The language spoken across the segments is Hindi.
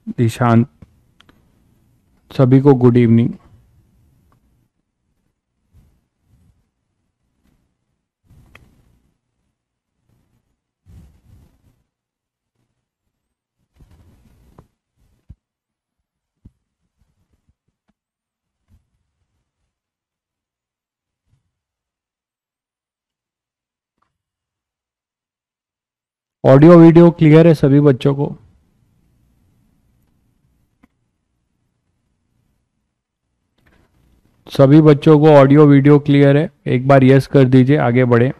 ईशांत, सभी को good evening. Audio video clear है सभी बच्चों को? सभी बच्चों को ऑडियो वीडियो क्लियर है? एक बार यस कर दीजिए, आगे बढ़े।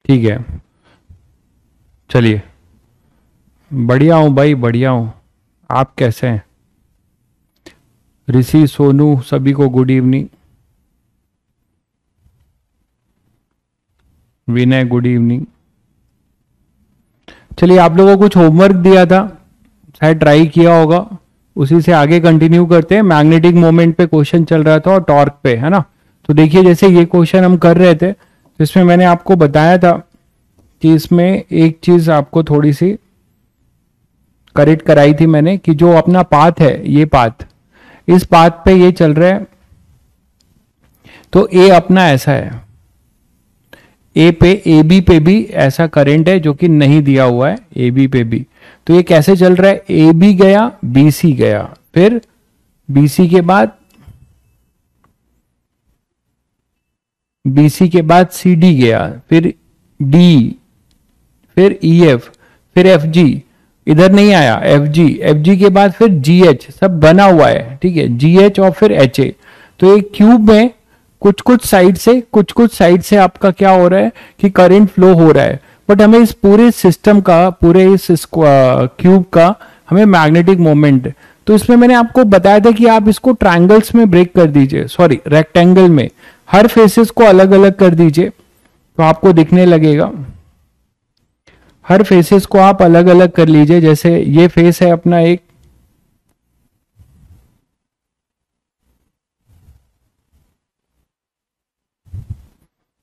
ठीक है, चलिए। बढ़िया हूँ भाई, बढ़िया हूँ। आप कैसे हैं? ऋषि, सोनू, सभी को गुड इवनिंग। विनय, गुड इवनिंग। चलिए, आप लोगों को कुछ होमवर्क दिया था, शायद ट्राई किया होगा। उसी से आगे कंटिन्यू करते हैं। मैग्नेटिक मोमेंट पे क्वेश्चन चल रहा था और टॉर्क पे, है ना? तो देखिए, जैसे ये क्वेश्चन हम कर रहे थे, तो इसमें मैंने आपको बताया था कि इसमें एक चीज आपको थोड़ी सी करेक्ट कराई थी मैंने, कि जो अपना पाथ है, ये पाथ, इस पाथ पे ये चल रहा है, तो ए अपना ऐसा है, ए पे, ए बी पे भी ऐसा करंट है जो कि नहीं दिया हुआ है, ए बी पे भी। तो ये कैसे चल रहा है? ए बी गया, बी सी गया, फिर बी सी के बाद, बी सी के बाद सी डी गया, फिर डी, फिर ई एफ, फिर एफ जी। इधर नहीं आया एफ जी, एफ जी के बाद फिर जी एच, सब बना हुआ है, ठीक है, जी एच और फिर एच ए। तो एक क्यूब में कुछ कुछ साइड से, कुछ कुछ साइड से आपका क्या हो रहा है कि करंट फ्लो हो रहा है। बट हमें इस पूरे सिस्टम का, पूरे इस क्यूब का हमें मैग्नेटिक मोमेंट, तो इसमें मैंने आपको बताया था कि आप इसको ट्रायंगल्स में ब्रेक कर दीजिए, सॉरी रेक्टेंगल में, हर फेसेस को अलग अलग कर दीजिए, तो आपको दिखने लगेगा। हर फेसेस को आप अलग अलग कर लीजिए। जैसे ये फेस है अपना एक,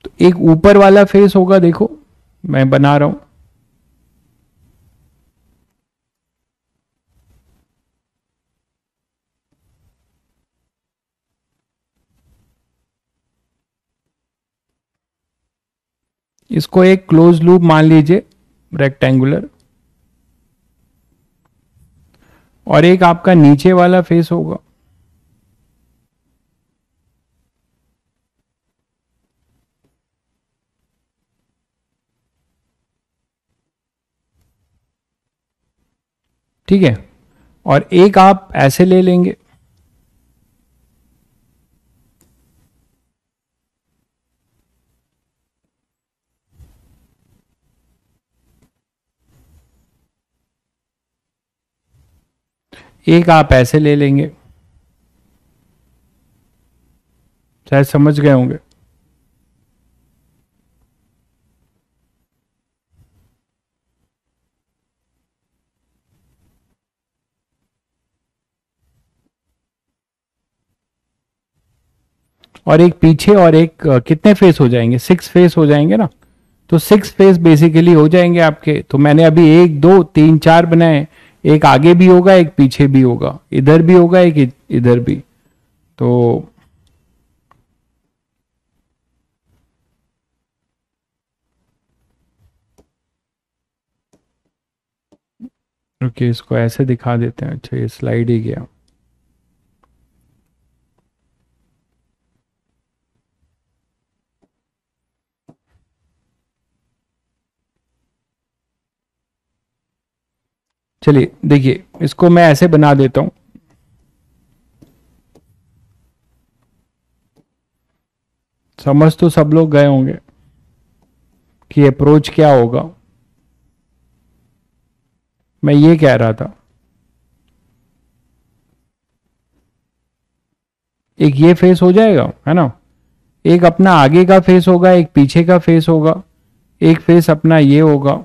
तो एक ऊपर वाला फेस होगा, देखो मैं बना रहा हूं। इसको एक क्लोज लूप मान लीजिए, रेक्टेंगुलर। और एक आपका नीचे वाला फेस होगा, ठीक है, और एक आप ऐसे ले लेंगे। एक आप ऐसे ले लेंगे। शायद समझ गए होंगे। और एक पीछे, और एक कितने फेस हो जाएंगे? 6 फेस हो जाएंगे ना। तो 6 फेस बेसिकली हो जाएंगे आपके। तो मैंने अभी 1 2 3 4 बनाए। एक आगे भी होगा, एक पीछे भी होगा, इधर भी होगा, एक इधर भी। तो ओके, इसको ऐसे दिखा देते हैं। अच्छा, ये स्लाइड ही गया। चलिए देखिए, इसको मैं ऐसे बना देता हूं। समझ तो सब लोग गए होंगे कि अप्रोच क्या होगा। मैं ये कह रहा था, एक ये फेस हो जाएगा, है ना? एक अपना आगे का फेस होगा, एक पीछे का फेस होगा, एक फेस अपना ये होगा।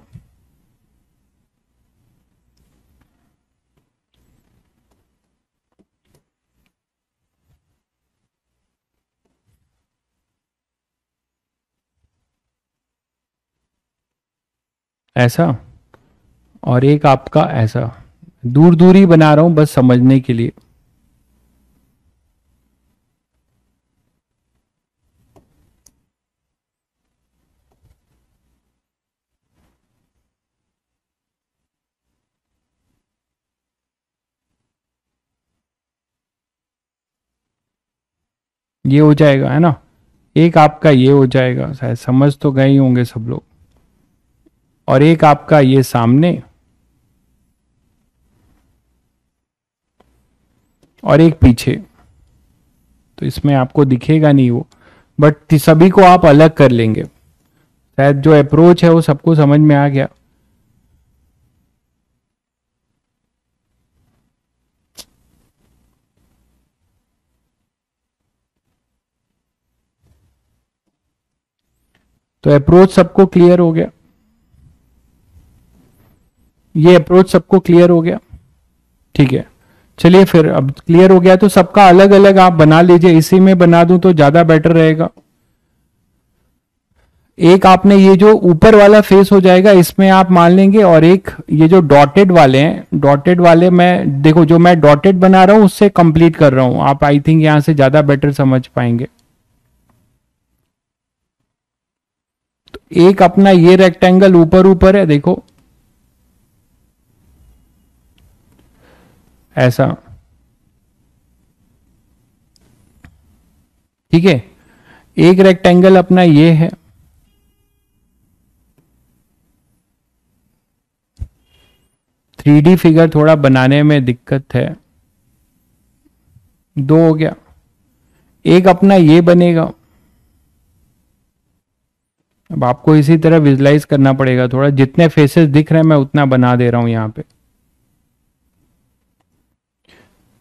ऐसा, और एक आपका ऐसा। दूर दूर ही बना रहा हूं बस समझने के लिए। ये हो जाएगा है ना, एक आपका ये हो जाएगा, शायद समझ तो गए ही होंगे सब लोग। और एक आपका ये सामने, और एक पीछे। तो इसमें आपको दिखेगा नहीं वो, बट सभी को आप अलग कर लेंगे। शायद जो अप्रोच है वो सबको समझ में आ गया। तो अप्रोच सबको क्लियर हो गया, ये अप्रोच सबको क्लियर हो गया। ठीक है, चलिए फिर अब क्लियर हो गया तो सबका अलग अलग आप बना लीजिए। इसी में बना दूं तो ज्यादा बेटर रहेगा। एक आपने ये जो ऊपर वाला फेस हो जाएगा इसमें आप मान लेंगे, और एक ये जो डॉटेड वाले हैं, डॉटेड वाले मैं देखो जो मैं डॉटेड बना रहा हूं उससे कंप्लीट कर रहा हूं। आप आई थिंक यहां से ज्यादा बेटर समझ पाएंगे। तो एक अपना ये रेक्टेंगल ऊपर ऊपर है, देखो ऐसा। ठीक है, एक रेक्टेंगल अपना ये है, थ्री डी फिगर थोड़ा बनाने में दिक्कत है। दो हो गया, एक अपना ये बनेगा। अब आपको इसी तरह विजुलाइज करना पड़ेगा थोड़ा, जितने फेसेस दिख रहे हैं मैं उतना बना दे रहा हूं यहां पे।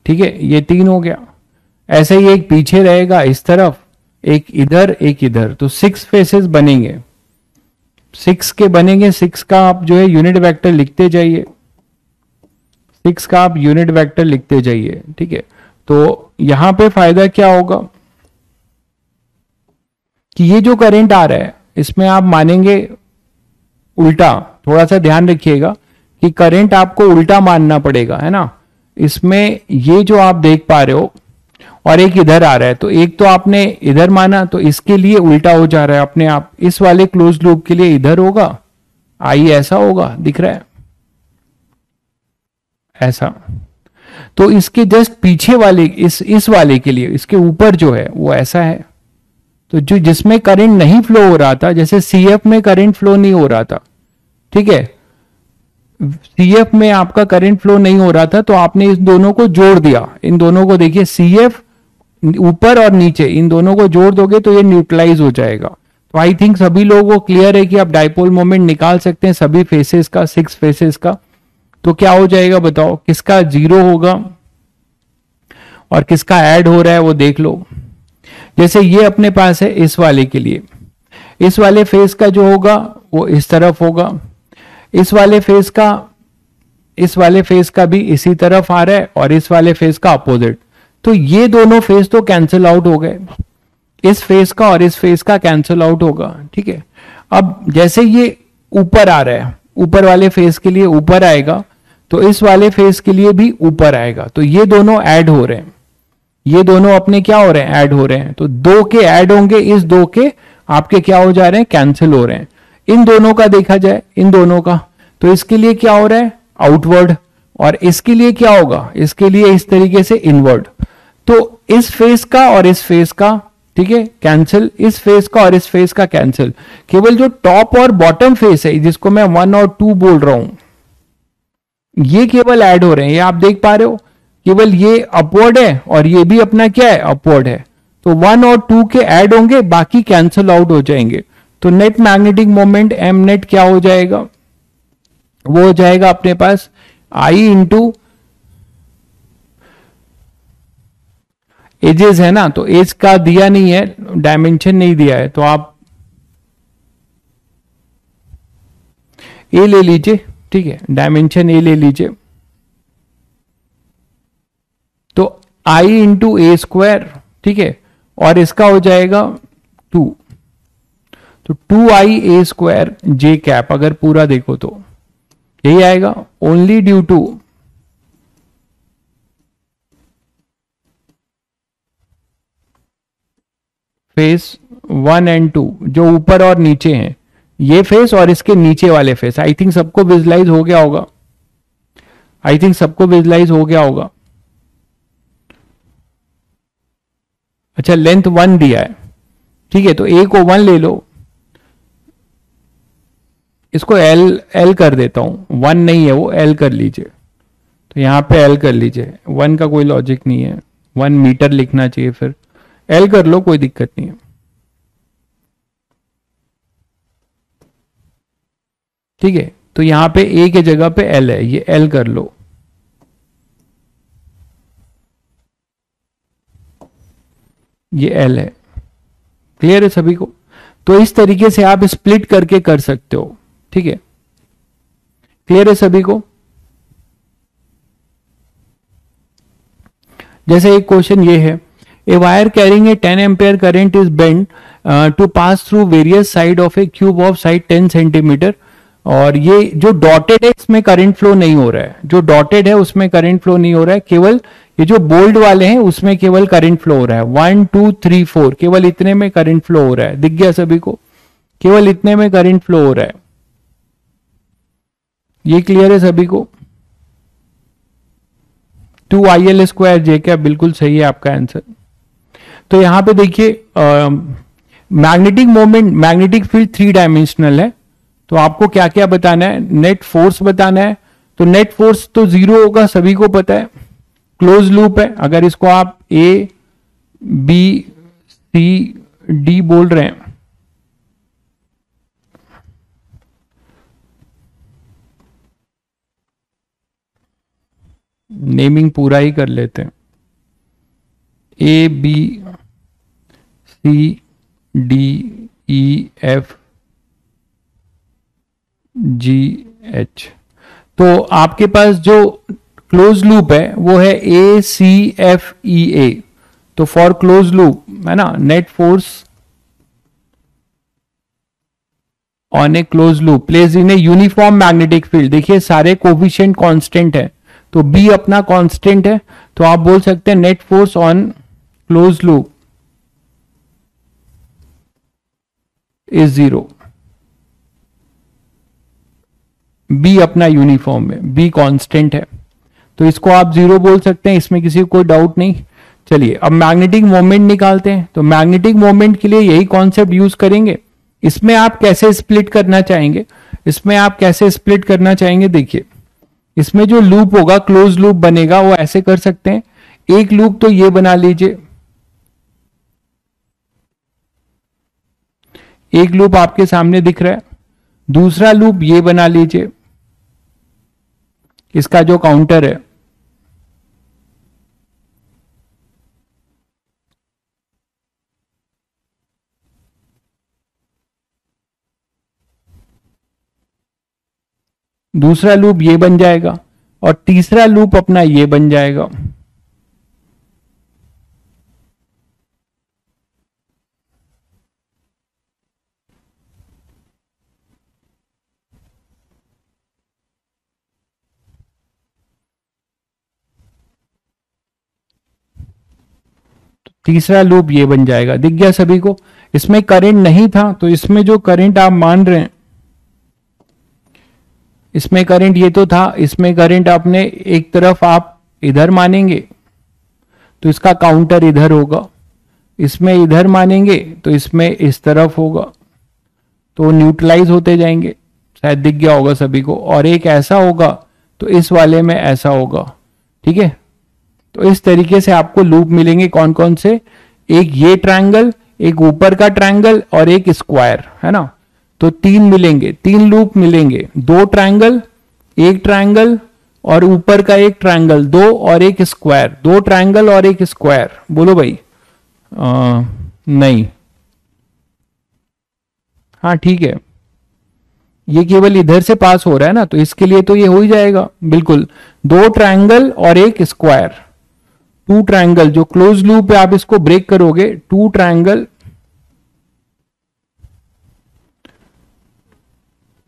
ठीक है, ये तीन हो गया। ऐसे ही एक पीछे रहेगा इस तरफ, एक इधर एक इधर, तो सिक्स फेसेस बनेंगे। सिक्स के बनेंगे, सिक्स का आप जो है यूनिट वेक्टर लिखते जाइए, सिक्स का आप यूनिट वेक्टर लिखते जाइए। ठीक है, तो यहां पे फायदा क्या होगा कि ये जो करंट आ रहा है इसमें आप मानेंगे उल्टा। थोड़ा सा ध्यान रखिएगा कि करंट आपको उल्टा मानना पड़ेगा, है ना। इसमें ये जो आप देख पा रहे हो और एक इधर आ रहा है, तो एक तो आपने इधर माना तो इसके लिए उल्टा हो जा रहा है अपने आप। इस वाले क्लोज लूप के लिए इधर होगा, आई ऐसा होगा, दिख रहा है ऐसा। तो इसके जस्ट पीछे वाले इस वाले के लिए इसके ऊपर जो है वो ऐसा है। तो जो जिसमें करंट नहीं फ्लो हो रहा था, जैसे सीएफ में करंट फ्लो नहीं हो रहा था, ठीक है, सीएफ में आपका करंट फ्लो नहीं हो रहा था तो आपने इस दोनों को जोड़ दिया। इन दोनों को देखिए, सीएफ ऊपर और नीचे, इन दोनों को जोड़ दोगे तो ये न्यूट्रलाइज हो जाएगा। तो आई थिंक सभी लोगों को क्लियर है कि आप डाइपोल मोमेंट निकाल सकते हैं सभी फेसेस का, सिक्स फेसेस का। तो क्या हो जाएगा बताओ, किसका जीरो होगा और किसका ऐड हो रहा है वो देख लो। जैसे ये अपने पास है इस वाले के लिए, इस वाले फेस का जो होगा वो इस तरफ होगा, इस वाले फेस का भी इसी तरफ आ रहा है, और इस वाले फेस का अपोजिट। तो ये दोनों फेस तो कैंसिल आउट हो गए, इस फेस का और इस फेस का कैंसिल आउट होगा। ठीक है, अब जैसे ये ऊपर आ रहा है, ऊपर वाले फेस के लिए ऊपर आएगा तो इस वाले फेस के लिए भी ऊपर आएगा। तो ये दोनों ऐड हो रहे हैं, ये दोनों अपने क्या हो रहे हैं, ऐड हो रहे हैं। तो दो के ऐड होंगे, इस दो के आपके क्या हो जा रहे हैं, कैंसिल हो रहे हैं। इन दोनों का देखा जाए, इन दोनों का, तो इसके लिए क्या हो रहा है, आउटवर्ड, और इसके लिए क्या होगा, इसके लिए इस तरीके से इनवर्ड। तो इस फेस का और इस फेस का, ठीक है, कैंसिल, इस फेस का और इस फेस का कैंसिल। केवल जो टॉप और बॉटम फेस है जिसको मैं 1 और 2 बोल रहा हूं, ये केवल ऐड हो रहे हैं। ये आप देख पा रहे हो, केवल ये अपवर्ड है और ये भी अपना क्या है, अपवर्ड है। तो 1 और 2 के ऐड होंगे, बाकी कैंसिल आउट हो जाएंगे। तो net magnetic moment M net क्या हो जाएगा, वो हो जाएगा अपने पास आई इंटू एजेस है ना, तो एज का दिया नहीं है, डायमेंशन नहीं दिया है, तो आप ए ले लीजिए। ठीक है, डायमेंशन ए ले लीजिए। तो आई इंटू ए स्क्वायर, ठीक है, और इसका हो जाएगा 2। तो 2IA² अगर पूरा देखो तो यही आएगा, only due to face 1 and 2 जो ऊपर और नीचे हैं, ये फेस और इसके नीचे वाले फेस। आई थिंक सबको विजुलाइज हो गया होगा, आई थिंक सबको विजुलाइज हो गया होगा। अच्छा, लेंथ 1 दिया है, ठीक है, तो ए को 1 ले लो, इसको एल कर देता हूं, 1 नहीं है वो, एल कर लीजिए, तो यहां पे एल कर लीजिए। 1 का कोई लॉजिक नहीं है, 1 मीटर लिखना चाहिए, फिर एल कर लो, कोई दिक्कत नहीं है, ठीक है। तो यहां पे ए के जगह पे एल है, ये एल कर लो, ये एल है। क्लियर है सभी को? तो इस तरीके से आप स्प्लिट करके कर सकते हो, ठीक है। क्लियर है सभी को? जैसे एक क्वेश्चन ये है, a wire carrying a 10 ampere current is bend to pass through various side of a cube of side 10 centimetre, और ये जो डॉटेड है इसमें करंट फ्लो नहीं हो रहा है, जो डॉटेड है उसमें करंट फ्लो नहीं हो रहा है, केवल ये जो बोल्ड वाले हैं उसमें केवल करंट फ्लो हो रहा है। 1 2 3 4 केवल इतने में करंट फ्लो हो रहा है, दिख गया सभी को? केवल इतने में करंट फ्लो हो रहा है, ये क्लियर है सभी को? 2IL²J, बिल्कुल सही है आपका आंसर। तो यहां पे देखिए magnetic moment, magnetic field 3 dimensional है, तो आपको क्या क्या बताना है? नेट फोर्स बताना है, तो नेट फोर्स तो 0 होगा, सभी को पता है। क्लोज लूप है, अगर इसको आप A B C D बोल रहे हैं, नेमिंग पूरा ही कर लेते हैं, A B C D E F G H, तो आपके पास जो क्लोज लूप है वो है ACFEA। तो फॉर क्लोज लूप है ना, net force on A close loop place in a uniform magnetic field, देखिए सारे कोफिशिएंट कांस्टेंट है, तो B अपना कांस्टेंट है, तो आप बोल सकते हैं net force on close loop is 0। B अपना यूनिफॉर्म है, B कांस्टेंट है, तो इसको आप 0 बोल सकते हैं, इसमें किसी को कोई डाउट नहीं। चलिए अब मैग्नेटिक मोमेंट निकालते हैं, तो मैग्नेटिक मोमेंट के लिए यही कॉन्सेप्ट यूज करेंगे। इसमें आप कैसे स्प्लिट करना चाहेंगे, इसमें आप कैसे स्प्लिट करना चाहेंगे, देखिए इसमें जो लूप होगा, क्लोज लूप बनेगा, वो ऐसे कर सकते हैं। एक लूप तो ये बना लीजिए, एक लूप आपके सामने दिख रहा है, दूसरा लूप ये बना लीजिए, इसका जो काउंटर है, दूसरा लूप ये बन जाएगा, और तीसरा लूप अपना ये बन जाएगा। तीसरा लूप ये बन जाएगा, दिख गया सभी को? इसमें करंट नहीं था, तो इसमें जो करंट आप मान रहे हैं, इसमें करंट ये तो था, इसमें करंट आपने एक तरफ आप इधर मानेंगे तो इसका काउंटर इधर होगा, इसमें इधर मानेंगे तो इसमें इस तरफ होगा, तो न्यूट्रलाइज होते जाएंगे, शायद दिख गया होगा सभी को। और एक ऐसा होगा तो इस वाले में ऐसा होगा, ठीक है। तो इस तरीके से आपको लूप मिलेंगे, कौन कौन से? एक ये ट्रायंगल, एक ऊपर का ट्रायंगल और एक स्क्वायर, है ना। तो 3 मिलेंगे, 3 लूप मिलेंगे, 2 ट्रायंगल, एक ट्रायंगल और ऊपर का एक ट्रायंगल, 2 और एक स्क्वायर, 2 ट्रायंगल और एक स्क्वायर। बोलो भाई नहीं, हाँ ठीक है, ये केवल इधर से पास हो रहा है ना, तो इसके लिए तो ये हो ही जाएगा बिल्कुल। 2 ट्रायंगल और एक स्क्वायर, 2 ट्रायंगल, जो क्लोज लूप है आप इसको ब्रेक करोगे, 2 triangle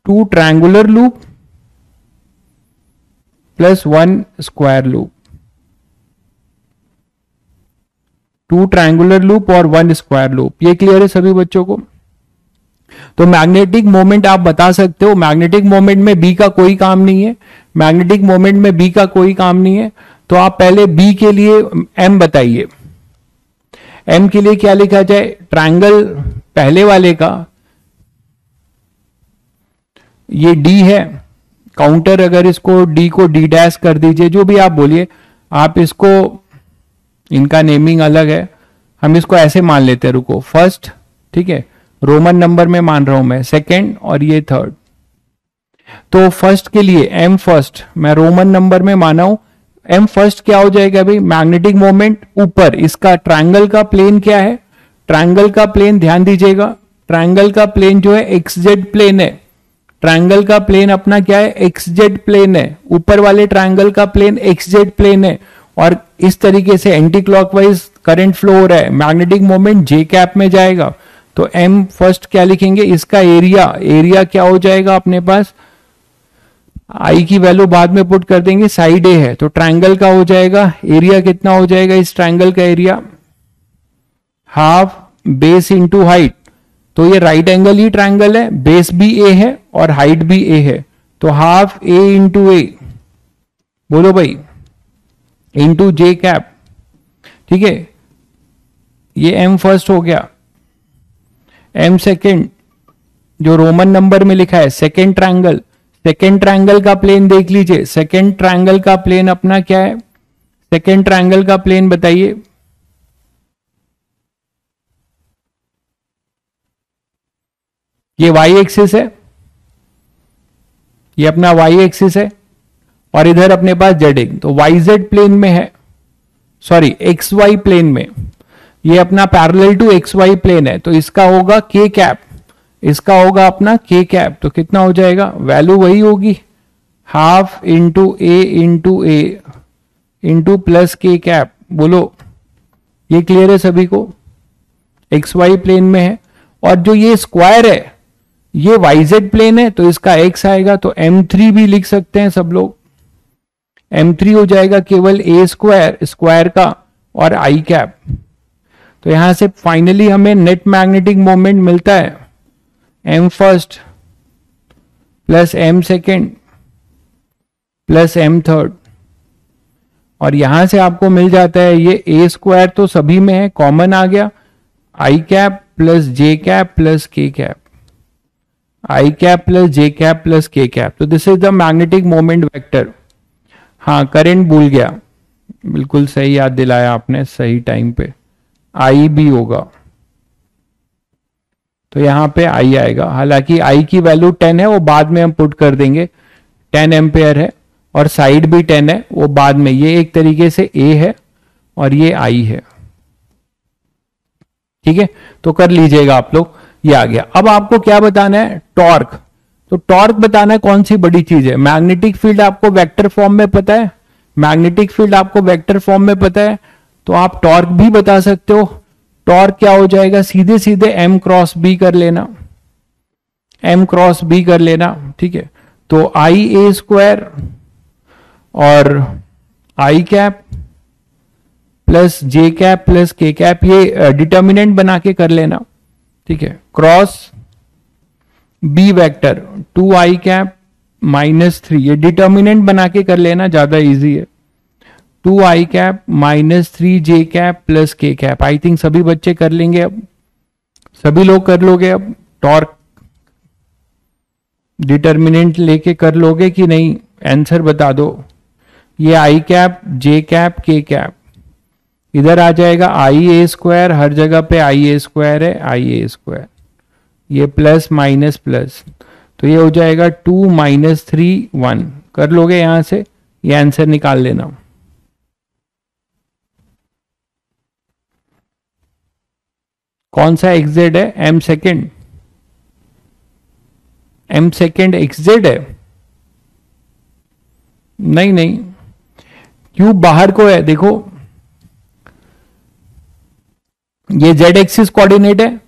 2 triangular loop plus 1 square loop, 2 triangular loop और 1 स्क्वायर लूप। ये क्लियर है सभी बच्चों को? तो मैग्नेटिक मोमेंट आप बता सकते हो, मैग्नेटिक मोमेंट में बी का कोई काम नहीं है, मैग्नेटिक मोमेंट में बी का कोई काम नहीं है। तो आप पहले बी के लिए एम बताइए, एम के लिए क्या लिखा जाए? ट्रायंगल पहले वाले का ये डी है, काउंटर अगर इसको डी को डी डैश कर दीजिए, जो भी आप बोलिए, आप इसको, इनका नेमिंग अलग है, हम इसको ऐसे मान लेते हैं, रुको, फर्स्ट, ठीक है, रोमन नंबर में मान रहा हूं मैं, सेकंड और ये थर्ड। तो फर्स्ट के लिए एम फर्स्ट मैं रोमन नंबर में माना हूं, एम फर्स्ट क्या हो जाएगा भाई? मैग्नेटिक मोमेंट ऊपर, इसका ट्रायंगल का प्लेन क्या है? ट्रायंगल का प्लेन ध्यान दीजिएगा, ट्रायंगल का प्लेन जो है एक्स जेड प्लेन है, ट्रायंगल का प्लेन अपना क्या है? एक्स जेड प्लेन है, ऊपर वाले ट्रायंगल का प्लेन एक्स जेड प्लेन है, और इस तरीके से एंटी क्लॉकवाइज करंट फ्लो हो रहा है, मैग्नेटिक मोमेंट जे कैप में जाएगा। तो एम फर्स्ट क्या लिखेंगे? इसका एरिया, एरिया क्या हो जाएगा अपने पास? आई की वैल्यू बाद में पुट कर देंगे, साइड ए है तो ट्रायंगल का हो जाएगा एरिया, कितना हो जाएगा इस ट्रायंगल का area? Half base into height. तो ये राइट एंगल ही ट्रायंगल है, बेस भी ए है और हाइट भी ए है, तो हाफ ए इंटू ए, बोलो भाई, इंटू जे कैप, ठीक है। ये एम फर्स्ट हो गया। एम सेकेंड जो रोमन नंबर में लिखा है, सेकेंड ट्रायंगल, सेकेंड ट्रायंगल का प्लेन देख लीजिए, सेकेंड ट्रायंगल का प्लेन अपना क्या है? सेकेंड ट्रायंगल का प्लेन बताइए। ये वाई एक्सिस है, ये अपना वाई एक्सिस है, और इधर अपने पास जेड एक्स, तो वाई जेड प्लेन में है, सॉरी एक्स वाई प्लेन में, ये अपना parallel to X Y plane है, तो इसका होगा के कैप, इसका होगा अपना के कैप। तो कितना हो जाएगा? वैल्यू वही होगी, हाफ इंटू ए इंटू प्लस के कैप। बोलो, ये क्लियर है सभी को? एक्स वाई प्लेन में है, और जो ये स्क्वायर है ये वाई जेड प्लेन है, तो इसका एक्स आएगा, तो m3 भी लिख सकते हैं सब लोग, m3 हो जाएगा केवल ए स्क्वायर, स्क्वायर का, और आई कैप। तो यहां से फाइनली हमें नेट मैग्नेटिक मोमेंट मिलता है M first plus M second plus M third, और यहां से आपको मिल जाता है ये ए स्क्वायर तो सभी में है, कॉमन आ गया, आई cap plus J cap plus के कैप, आई cap plus J cap plus के कैप। तो this is the magnetic moment vector. हाँ, करंट भूल गया, बिल्कुल सही याद दिलाया आपने, सही टाइम पे, आई भी होगा, तो यहां पे आई आएगा। हालांकि आई की वैल्यू 10 है, वो बाद में हम पुट कर देंगे, 10 एम्पेयर है, और साइड भी 10 है, वो बाद में, ये एक तरीके से ए है और ये आई है, ठीक है। तो कर लीजिएगा आप लोग, ये आ गया। अब आपको क्या बताना है? टॉर्क। तो टॉर्क बताना है कौन सी बड़ी चीज है? मैग्नेटिक फील्ड आपको वेक्टर फॉर्म में पता है, मैग्नेटिक फील्ड आपको वेक्टर फॉर्म में पता है, तो आप टॉर्क भी बता सकते हो। टॉर्क क्या हो जाएगा? सीधे सीधे m क्रॉस बी कर लेना, m क्रॉस बी कर लेना, ठीक है। तो आई ए स्क्वायर और आई cap plus J cap plus के कैप, ये डिटर्मिनेंट बना के कर लेना, ठीक है। Cross B vector 2 I cap minus 3, ये डिटर्मिनेंट बना के कर लेना, ज्यादा इजी है। 2 I cap minus 3 J cap plus के कैप। आई थिंक सभी बच्चे कर लेंगे, अब सभी लोग कर लोगे। अब टॉर्क डिटर्मिनेंट लेके कर लोगे कि नहीं? आंसर बता दो। ये आई कैप जे कैप के कैप इधर आ जाएगा, आई ए स्क्वायर, हर जगह पे आई ए स्क्वायर है, आई ए स्क्वायर, ये प्लस माइनस प्लस, तो ये हो जाएगा 2 माइनस 3 1। कर लोगे यहां से, ये आंसर निकाल लेना। कौन सा एक्सजेड है? M second, M second X Z है? नहीं नहीं, क्यूब बाहर को है, देखो ये जेड एक्सिस कोऑर्डिनेट है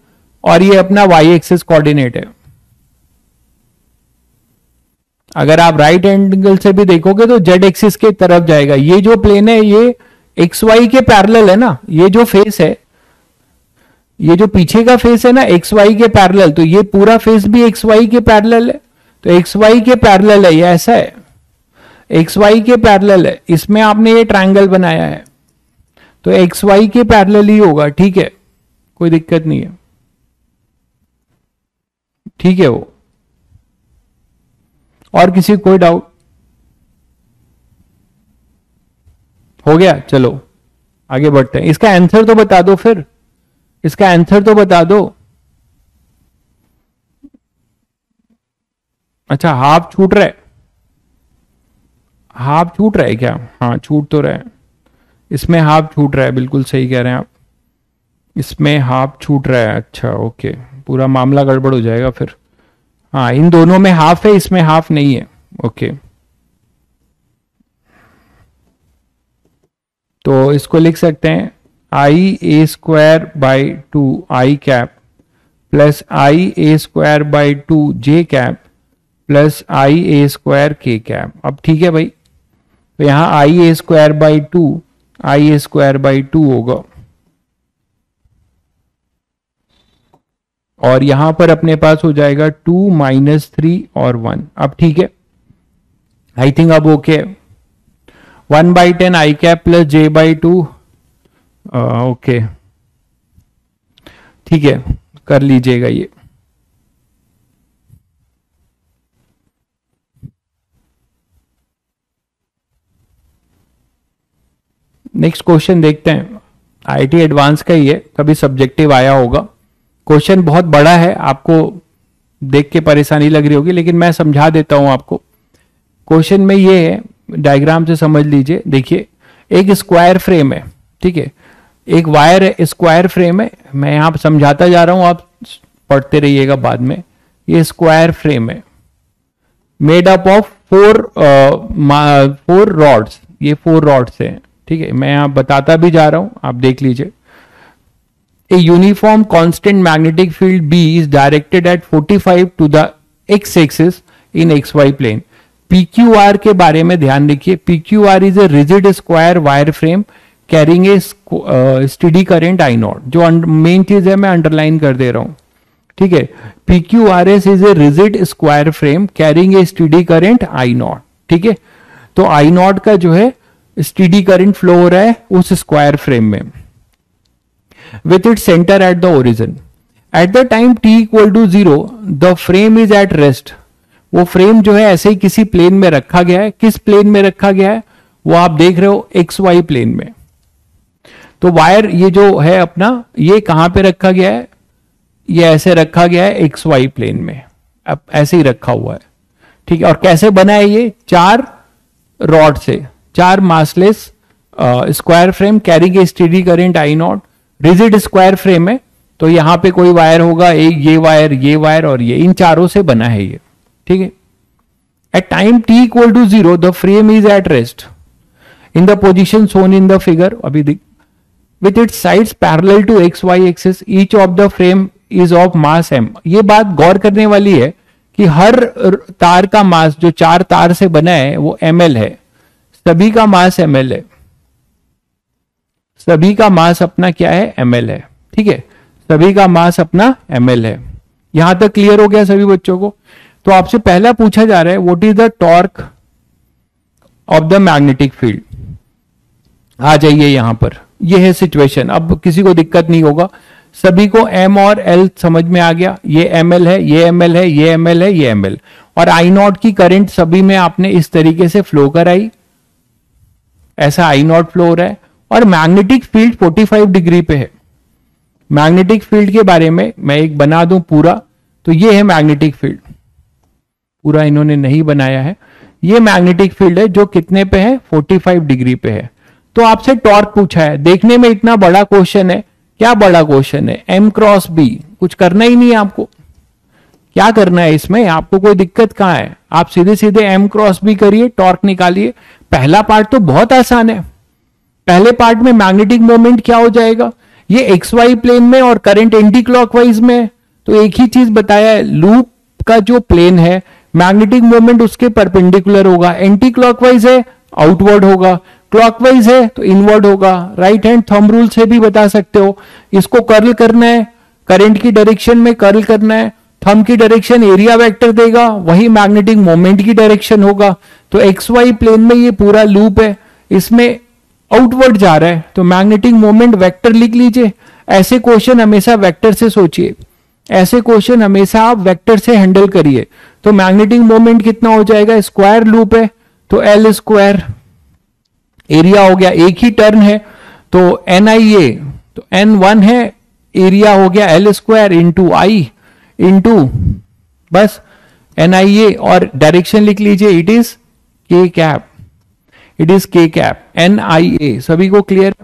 और ये अपना वाई एक्सिस कोऑर्डिनेट है। अगर आप राइट एंगल से भी देखोगे तो जेड एक्सिस के तरफ जाएगा। ये जो प्लेन है ये एक्स वाई के पैरेलल है ना, ये जो फेस है, ये जो पीछे का फेस है ना एक्स वाई के पैरेलल, तो ये पूरा फेस भी एक्स वाई के पैरेलल है। तो एक्स वाई के पैरेलल है, ये ऐसा है, एक्स वाई के पैरेलल है, इसमें आपने ये ट्रायंगल बनाया है, तो एक्स वाई के पैरेलल ही होगा। ठीक है, कोई दिक्कत नहीं है, ठीक है वो। और किसी को कोई डाउट? हो गया, चलो आगे बढ़ते हैं। इसका आंसर तो बता दो फिर, इसका आंसर तो बता दो। अच्छा, हाफ छूट रहा है, हाफ छूट रहा है क्या? हाँ छूट तो रहा है, इसमें हाफ छूट रहा है, बिल्कुल सही कह रहे हैं आप, इसमें हाफ छूट रहा है। अच्छा ओके, पूरा मामला गड़बड़ हो जाएगा फिर। हाँ, इन दोनों में हाफ है, इसमें हाफ नहीं है। ओके, तो इसको लिख सकते हैं I A square by 2 I cap plus I A square by 2 J cap plus I A square के कैप। अब ठीक है भाई, तो यहां I A square by 2 I A square by 2 होगा, और यहां पर अपने पास हो जाएगा 2 माइनस 3 और 1। अब ठीक है, आई थिंक अब okay. 1/10 I cap plus J by 2, okay ठीक है, कर लीजिएगा ये। नेक्स्ट क्वेश्चन देखते हैं, आईटी एडवांस का ही है, कभी सब्जेक्टिव आया होगा। क्वेश्चन बहुत बड़ा है, आपको देख के परेशानी लग रही होगी, लेकिन मैं समझा देता हूं आपको। क्वेश्चन में ये है, डायग्राम से समझ लीजिए। देखिए, एक स्क्वायर फ्रेम है, ठीक है, एक वायर है, स्क्वायर फ्रेम है, मैं यहां समझाता जा रहा हूं, आप पढ़ते रहिएगा बाद में। ये स्क्वायर फ्रेम है, मेड अप ऑफ 4 रॉड्स, ये 4 रॉड्स हैं, ठीक है, मैं यहां बताता भी जा रहा हूं, आप देख लीजिए। A uniform constant magnetic field B is directed at 45 to the x-axis in xy plane. PQR के बारे में ध्यान रखिए। PQR is a rigid square wire frame carrying a steady current I0। जो मेन चीज है मैं अंडरलाइन कर दे रहा हूं, ठीक है। PQRS is a rigid square frame carrying a steady current I0, ठीक है। तो I0 का जो है स्टेडी करंट फ्लो हो रहा है उस स्क्वायर फ्रेम में, with its center at the origin. At the time t equal to 0, the frame is at rest. वो फ्रेम जो है ऐसे ही किसी प्लेन में रखा गया है। किस प्लेन में रखा गया है वो आप देख रहे हो, एक्स वाई प्लेन में। तो वायर ये जो है अपना, ये कहां पे रखा गया है? ये ऐसे रखा गया है एक्स वाई प्लेन में, अब ऐसे ही रखा हुआ है, ठीक है। और कैसे बना है ये? 4 रॉड से, 4 massless square frame carrying a steady current I not, rigid square frame है। तो यहां पे कोई वायर होगा, ये वायर और ये, इन चारों से बना है ये, ठीक है। At time t equal to 0 the frame is at rest in the position shown in the figure. अभी देख, with its sides parallel to X Y axis, each of the frame is of mass m। ये बात गौर करने वाली है कि हर तार का मास जो 4 तार से बना है वो ml है, सभी का मास ml है, सभी का मास अपना क्या है? ml है, ठीक है, सभी का मास अपना ml है। यहां तक क्लियर हो गया सभी बच्चों को? तो आपसे पहला पूछा जा रहा है what is the torque of the magnetic field. आ जाइए यहां पर, ये है सिचुएशन। अब किसी को दिक्कत नहीं होगा, सभी को m और l समझ में आ गया। ये ml है, ये ml है, ये ml है, ये ml, और I0 की करंट सभी में आपने इस तरीके से फ्लो कराई, ऐसा I0 फ्लो हो रहा है। और मैग्नेटिक फील्ड 45 डिग्री पे है। मैग्नेटिक फील्ड के बारे में मैं एक बना दूं पूरा, तो ये है मैग्नेटिक फील्ड, पूरा इन्होंने नहीं बनाया है। ये मैग्नेटिक फील्ड है जो कितने पे है? 45 डिग्री पे है। तो आपसे टॉर्क पूछा है, देखने में इतना बड़ा क्वेश्चन है, क्या बड़ा क्वेश्चन है? m क्रॉस b, कुछ करना ही नहीं है आपको। क्या करना है इसमें? आपको कोई दिक्कत कहां है? आप सीधे सीधे m क्रॉस b करिए, टॉर्क निकालिए। पहला पार्ट तो बहुत आसान है। पहले पार्ट में मैग्नेटिक मोमेंट क्या हो जाएगा? ये एक्स वाई प्लेन में और करंट एंटी क्लॉकवाइज में, तो एक ही चीज बताया है, लूप का जो प्लेन है मैग्नेटिक मोमेंट उसके परपेंडिकुलर होगा, एंटी क्लॉकवाइज है आउटवर्ड होगा, क्लॉकवाइज है तो इनवर्ड होगा। राइट हैंड थंब रूल से भी बता सकते हो। इसको कर्ल करना है, करंट की डायरेक्शन में कर्ल करना है, थंब की डायरेक्शन एरिया वेक्टर देगा, वही मैग्नेटिक मोमेंट की डायरेक्शन होगा। तो एक्स वाई प्लेन में ये पूरा लूप है, इसमें आउटवर्ड जा रहा है तो मैग्नेटिक मोमेंट वेक्टर लिख लीजिए। ऐसे क्वेश्चन हमेशा वेक्टर से सोचिए, ऐसे क्वेश्चन हमेशा आप वेक्टर से हैंडल करिए। तो मैग्नेटिक मोमेंट कितना हो जाएगा, स्क्वायर लूप है तो एल स्क्वायर, एरिया हो गया, एक ही टर्न है तो एन आई ए, तो एन 1 है, एरिया हो गया एल स्क्वायर इंटू आई इंटू बस एन आई ए, और डायरेक्शन लिख लीजिए इट इज के कैप, इट इज के कैप एन आई ए। सभी को clear?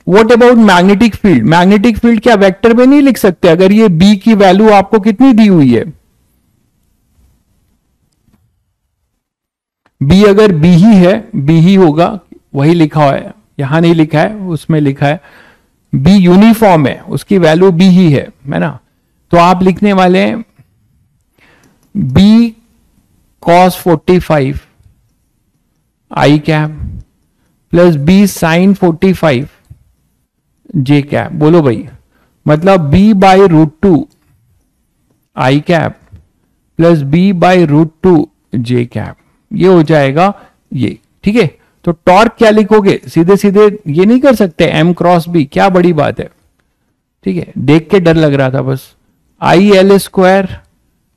What about magnetic field? Magnetic field क्या वेक्टर में नहीं लिख सकते? अगर ये बी की वैल्यू आपको कितनी दी हुई है, बी अगर बी ही है, बी ही होगा, वही लिखा हुआ है, यहां नहीं लिखा है, उसमें लिखा है बी यूनिफॉर्म है, उसकी वैल्यू बी ही है ना। तो आप लिखने वाले हैं B cos 45 I cap plus B sine 45 J cap. बोलो भाई, मतलब B by root 2 I cap plus B by root 2 J cap, ये हो जाएगा ये। ठीक है, तो टॉर्क क्या लिखोगे? सीधे सीधे ये नहीं कर सकते, एम क्रॉस बी, क्या बड़ी बात है। ठीक है, देख के डर लग रहा था बस। आई एल स्क्वायर,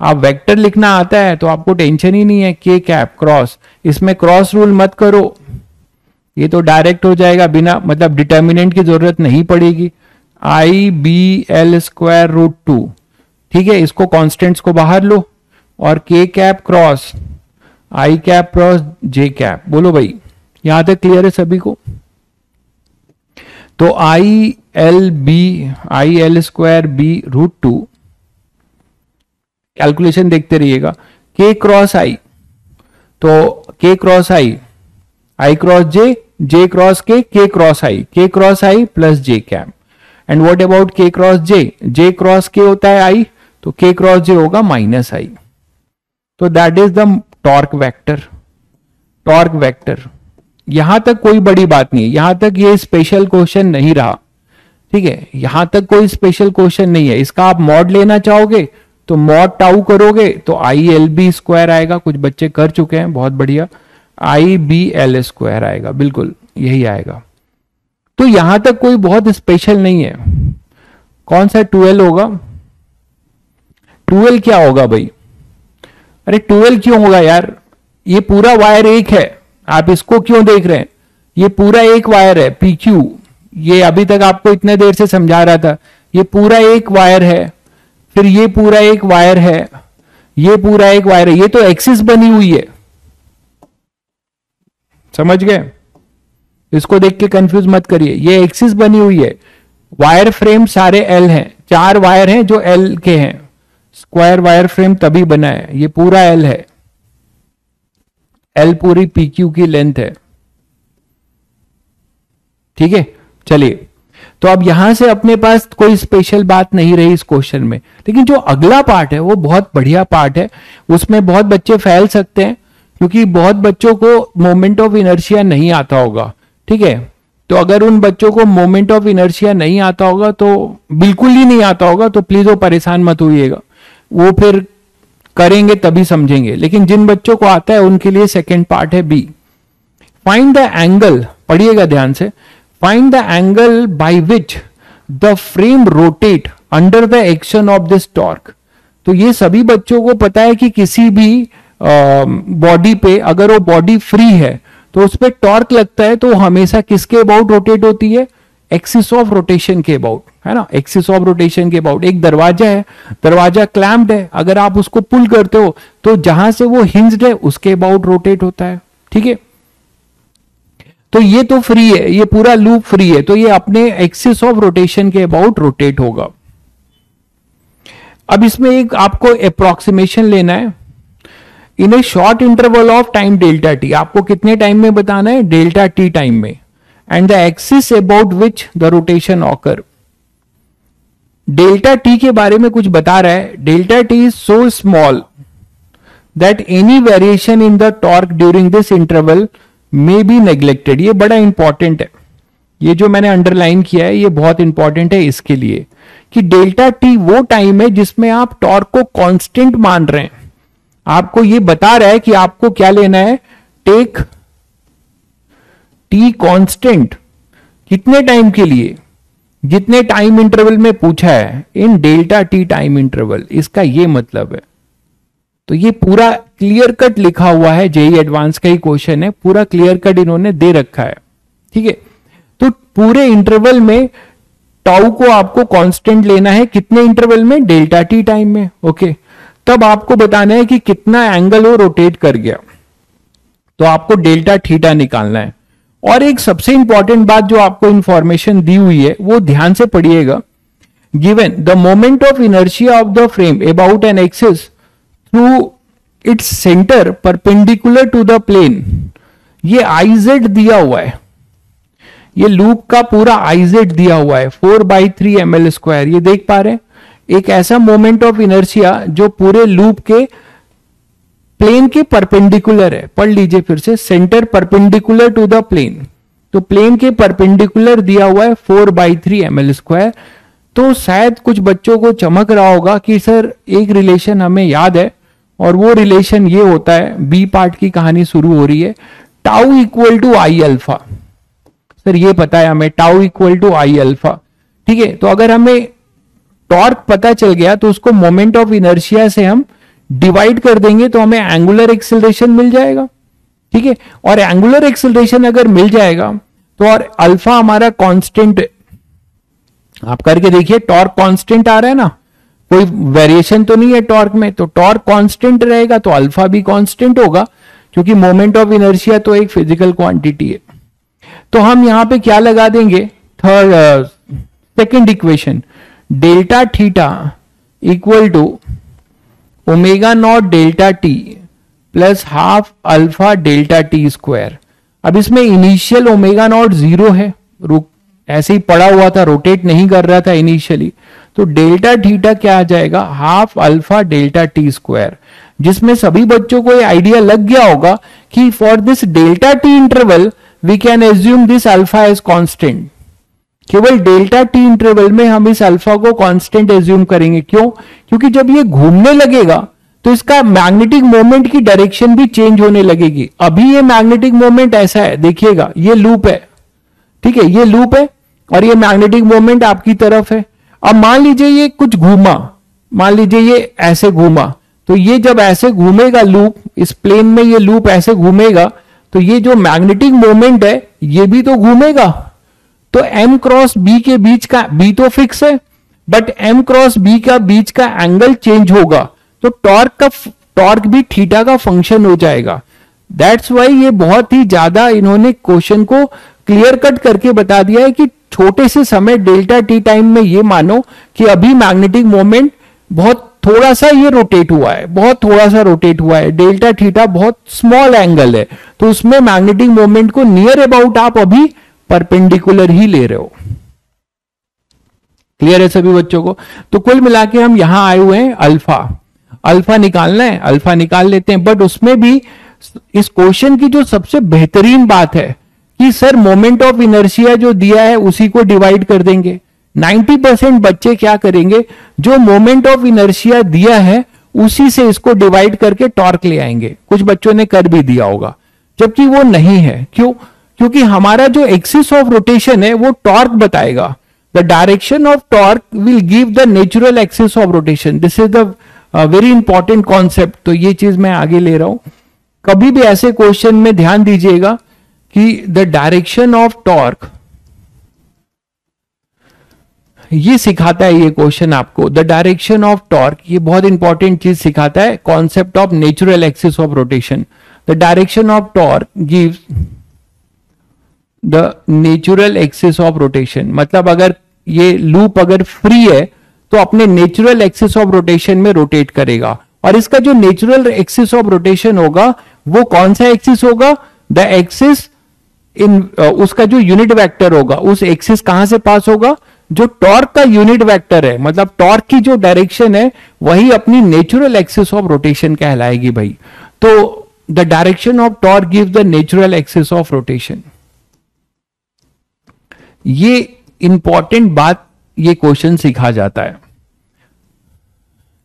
आप वेक्टर लिखना आता है तो आपको टेंशन ही नहीं है, के कैप क्रॉस, इसमें क्रॉस रूल मत करो, ये तो डायरेक्ट हो जाएगा, बिना मतलब डिटर्मिनेंट की जरूरत नहीं पड़ेगी। आई बी एल स्क्वायर रूट 2, ठीक है, इसको कॉन्स्टेंट्स को बाहर लो, और K cap cross I cap cross J cap. बोलो भाई, यहां तक क्लियर है सभी को? तो I L square B root 2, calculation देखते रहिएगा, के क्रॉस आई, तो K cross I cross J cross K cross I plus J cap. And what about K cross J cross K होता है आई, तो के क्रॉस जे होगा माइनस आई। तो that is the torque vector. यहां तक कोई बड़ी बात नहीं है, यहां तक ये स्पेशल क्वेश्चन नहीं रहा। ठीक है, यहां तक कोई स्पेशल क्वेश्चन नहीं है। इसका आप मॉड लेना चाहोगे तो मॉड टाउ करोगे तो आई एल बी स्क्वायर आएगा, कुछ बच्चे कर चुके हैं, बहुत बढ़िया, आई बी एल स्क्वायर आएगा, बिल्कुल यही आएगा। तो यहां तक कोई बहुत स्पेशल नहीं है। कौन सा 12 होगा? 12 क्या होगा भाई? अरे 12 क्यों होगा यार, ये पूरा वायर एक है, आप इसको क्यों देख रहे हैं? ये पूरा एक वायर है पी क्यू, ये अभी तक आपको इतने देर से समझा रहा था, ये पूरा एक वायर है, फिर ये पूरा एक वायर है, ये पूरा एक वायर है, ये तो एक्सिस बनी हुई है, समझ गए? इसको देख के कंफ्यूज मत करिए, ये एक्सिस बनी हुई है, वायर फ्रेम सारे एल हैं, 4 वायर हैं जो एल के हैं, स्क्वायर वायर फ्रेम तभी बना है, ये पूरा एल है, एल पूरी पीक्यू की लेंथ है। ठीक है, चलिए, तो अब यहां से अपने पास कोई स्पेशल बात नहीं रही इस क्वेश्चन में, लेकिन जो अगला पार्ट है वो बहुत बढ़िया पार्ट है, उसमें बहुत बच्चे फैल सकते हैं, क्योंकि बहुत बच्चों को मोमेंट ऑफ इनर्शिया नहीं आता होगा। ठीक है, तो अगर उन बच्चों को मोमेंट ऑफ इनर्शिया नहीं आता होगा, तो बिल्कुल ही नहीं आता होगा, तो प्लीज वो परेशान मत होइएगा, वो फिर करेंगे तभी समझेंगे। लेकिन जिन बच्चों को आता है उनके लिए सेकेंड पार्ट है बी। फाइंड द एंगल, पढ़िएगा ध्यान से, find the angle by which the frame rotate under the action of this torque. तो ये सभी बच्चों को पता है कि किसी भी बॉडी पे अगर वो बॉडी फ्री है तो उस पर टॉर्क लगता है, तो हमेशा किसके अबाउट रोटेट होती है? एक्सिस ऑफ रोटेशन के अबाउट, है ना, एक्सिस ऑफ रोटेशन के अबाउट। एक दरवाजा है, दरवाजा क्लैम्प्ड है, अगर आप उसको पुल करते हो तो जहां से वो हिंज्ड है उसके अबाउट रोटेट होता है। ठीक है, तो ये तो फ्री है, ये पूरा लूप फ्री है, तो ये अपने एक्सिस ऑफ रोटेशन के अबाउट रोटेट होगा। अब इसमें एक आपको अप्रोक्सीमेशन लेना है in a short interval of time delta T. आपको कितने टाइम में बताना है? डेल्टा टी टाइम में। And the axis about which the rotation occur, delta T के बारे में कुछ बता रहा है। Delta T is so small that any variation in the torque during this interval may be neglected. ये बड़ा इंपॉर्टेंट है, ये जो मैंने अंडरलाइन किया है ये बहुत इंपॉर्टेंट है इसके लिए कि डेल्टा टी वो टाइम है जिसमें आप टॉर्क को कांस्टेंट मान रहे हैं। आपको ये बता रहा है कि आपको क्या लेना है, टेक टी कांस्टेंट कितने टाइम के लिए, जितने टाइम इंटरवल में पूछा है, इन डेल्टा टी टाइम इंटरवल, इसका ये मतलब है। तो ये पूरा क्लियर कट लिखा हुआ है, जेई एडवांस का ही क्वेश्चन है, पूरा क्लियर कट इन्होंने दे रखा है। ठीक है, तो पूरे इंटरवल में टाउ को आपको कांस्टेंट लेना है, कितने इंटरवल में, डेल्टा टी टाइम में। ओके, तब आपको बताना है कि कितना एंगल वो रोटेट कर गया, तो आपको डेल्टा थीटा निकालना है। और एक सबसे इंपॉर्टेंट बात जो आपको इंफॉर्मेशन दी हुई है वो ध्यान से पढ़िएगा। Given the moment of inertia of the frame about an axis through its centre perpendicular to the plane, ये आईजेड दिया हुआ है, ये लूप का पूरा आईजेड दिया हुआ है 4/3 ml²। ये देख पा रहे हैं, एक ऐसा मोमेंट ऑफ इनर्शिया जो पूरे लूप के प्लेन के परपेंडिकुलर है। पढ़ लीजिए फिर से, centre perpendicular to the plane, तो प्लेन के परपेंडिकुलर दिया हुआ है 4/3 ml²। तो शायद कुछ बच्चों को चमक रहा होगा कि सर एक रिलेशन हमें याद है, और वो रिलेशन ये होता है, बी पार्ट की कहानी शुरू हो रही है, tau equal to I alpha. Sir ये पता है हमें, tau equal to I alpha. ठीक है, तो अगर हमें टॉर्क पता चल गया तो उसको मोमेंट ऑफ इनर्शिया से हम डिवाइड कर देंगे तो हमें एंगुलर एक्सेलरेशन मिल जाएगा। ठीक है, और एंगुलर एक्सेलरेशन अगर मिल जाएगा तो, और अल्फा हमारा कांस्टेंट, आप करके देखिए, टॉर्क कांस्टेंट आ रहा है ना, कोई वेरिएशन तो नहीं है टॉर्क में, तो टॉर्क कांस्टेंट रहेगा तो अल्फा भी कांस्टेंट होगा, क्योंकि मोमेंट ऑफ इनर्शिया तो एक फिजिकल क्वांटिटी है। तो हम यहां पे क्या लगा देंगे, second equation, delta theta equal to omega naught delta T plus half alpha delta T square. अब इसमें इनिशियल ओमेगा नॉट 0 है, ऐसे ही पड़ा हुआ था, रोटेट नहीं कर रहा था इनिशियली, तो डेल्टा थीटा क्या आ जाएगा, half alpha delta T square, जिसमें सभी बच्चों को ये आइडिया लग गया होगा कि for this delta T interval we can assume this alpha as constant. केवल डेल्टा टी इंटरवल में हम इस अल्फा को कांस्टेंट एज्यूम करेंगे। क्यों? क्योंकि जब ये घूमने लगेगा तो इसका मैग्नेटिक मोमेंट की डायरेक्शन भी चेंज होने लगेगी। अभी ये मैग्नेटिक मोमेंट ऐसा है, देखिएगा ये लूप है, ठीक है, ये लूप है और ये मैग्नेटिक मोमेंट आपकी तरफ है। अब मान लीजिए ये कुछ घूमा, मान लीजिए ये ऐसे घूमा, तो ये जब ऐसे घूमेगा लूप, इस प्लेन में ये लूप ऐसे घूमेगा, तो ये जो मैग्नेटिक मोमेंट है ये भी तो घूमेगा। तो m क्रॉस b के बीच का, b तो फिक्स है, बट m क्रॉस b का बीच का एंगल चेंज होगा, तो टॉर्क भी थीटा का फंक्शन हो जाएगा। दैट्स वाई ये बहुत ही ज्यादा इन्होंने क्वेश्चन को क्लियर कट करके बता दिया है कि छोटे से समय डेल्टा टी टाइम में ये मानो कि अभी मैग्नेटिक मोमेंट बहुत थोड़ा सा ये रोटेट हुआ है, बहुत थोड़ा सा रोटेट हुआ है, डेल्टा थीटा बहुत स्मॉल एंगल है, तो उसमें मैग्नेटिक मोमेंट को नियर अबाउट आप अभी परपेंडिकुलर ही ले रहे हो। क्लियर है सभी बच्चों को? तो कुल मिला के हम यहां आए हुए हैं अल्फा निकालना है, अल्फा निकाल लेते हैं। बट उसमें भी इस क्वेश्चन की जो सबसे बेहतरीन बात है कि सर मोमेंट ऑफ इनर्शिया जो दिया है उसी को डिवाइड कर देंगे। 90% बच्चे क्या करेंगे, जो मोमेंट ऑफ इनर्शिया दिया है उसी से इसको डिवाइड करके टॉर्क ले आएंगे। कुछ बच्चों ने कर भी दिया होगा, जबकि वो नहीं है। क्यों? क्योंकि हमारा जो एक्सिस ऑफ रोटेशन है वो टॉर्क बताएगा। The direction of torque will give the natural axis of rotation. This is the very important concept. तो ये चीज मैं आगे ले रहा हूं। कभी भी ऐसे क्वेश्चन में ध्यान दीजिएगा कि द डायरेक्शन ऑफ टॉर्क, ये सिखाता है ये क्वेश्चन आपको, द डायरेक्शन ऑफ टॉर्क, ये बहुत इंपॉर्टेंट चीज सिखाता है, concept of natural axis of rotation. The direction of torque gives the natural axis of rotation. मतलब अगर ये लूप अगर फ्री है तो अपने नेचुरल एक्सिस ऑफ रोटेशन में रोटेट करेगा। और इसका जो नेचुरल एक्सिस ऑफ रोटेशन होगा वो कौन सा एक्सिस होगा? द एक्सिस इन उसका जो यूनिट वेक्टर होगा उस एक्सिस कहां से पास होगा? जो टॉर्क का यूनिट वेक्टर है, मतलब टॉर्क की जो डायरेक्शन है वही अपनी नेचुरल एक्सिस ऑफ रोटेशन कहलाएगी भाई। तो the direction of torque gives the natural axis of rotation. ये इंपॉर्टेंट बात ये क्वेश्चन सिखा जाता है,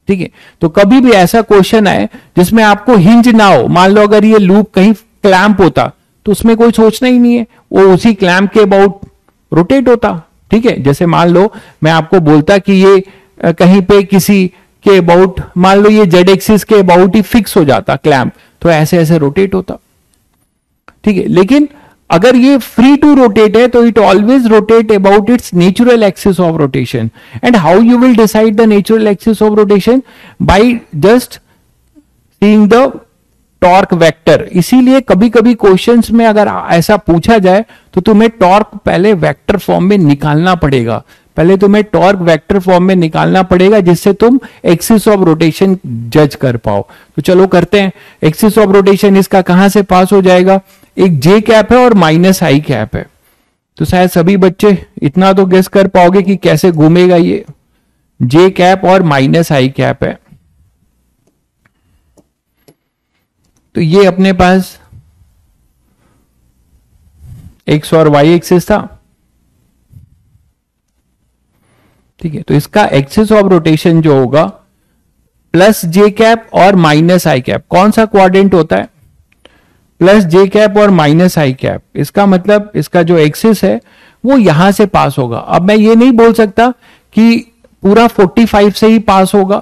ठीक है। तो कभी भी ऐसा क्वेश्चन आए जिसमें आपको हिंज ना हो, मान लो अगर ये लूप कहीं क्लैंप होता तो उसमें कोई सोचना ही नहीं है, वो उसी क्लैंप के अबाउट रोटेट होता, ठीक है। जैसे मान लो मैं आपको बोलता कि ये कहीं पे किसी के अबाउट, मान लो ये जेड एक्सिस के अबाउट ही फिक्स हो जाता क्लैंप, तो ऐसे ऐसे रोटेट होता, ठीक है। लेकिन अगर ये फ्री टू रोटेट है तो it always rotate about it's natural axis of rotation. And how you will decide the natural axis of rotation? By just seeing the torque vector. इसीलिए कभी कभी क्वेश्चंस में अगर ऐसा पूछा जाए तो तुम्हें टॉर्क पहले वेक्टर फॉर्म में निकालना पड़ेगा, पहले तुम्हें टॉर्क वेक्टर फॉर्म में निकालना पड़ेगा जिससे तुम एक्सिस ऑफ रोटेशन जज कर पाओ। तो चलो करते हैं। एक्सिस ऑफ रोटेशन इसका कहां से पास हो जाएगा? एक जे कैप है और माइनस आई कैप है, तो शायद सभी बच्चे इतना तो गेस कर पाओगे कि कैसे घूमेगा ये। जे कैप और माइनस आई कैप है, तो ये अपने पास एक्स और वाई एक्सिस था, ठीक है। तो इसका एक्सिस ऑफ रोटेशन जो होगा प्लस जे कैप और माइनस आई कैप। कौन सा क्वाड्रेंट होता है? प्लस जे कैप और माइनस आई कैप। इसका मतलब इसका जो एक्सिस है वो यहां से पास होगा। अब मैं ये नहीं बोल सकता कि पूरा 45 से ही पास होगा,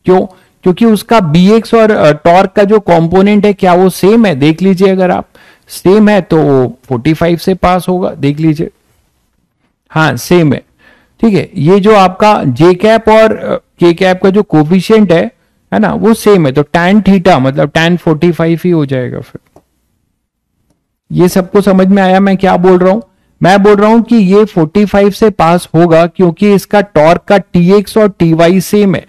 क्यों? क्योंकि उसका bx और टॉर्क का जो कंपोनेंट है क्या वो सेम है? देख लीजिए, अगर आप सेम है तो 45 से पास होगा, देख लीजिए। हाँ सेम है, ठीक है। ये जो आपका जे कैप और के कैप का जो कोफिशिएंट है ना, वो सेम है, तो tan थीटा मतलब tan 45 ही हो जाएगा। फिर ये सबको समझ में आया मैं क्या बोल रहा हूं? मैं बोल रहा हूं कि ये 45 से पास होगा क्योंकि इसका टॉर्क का tx और ty सेम है।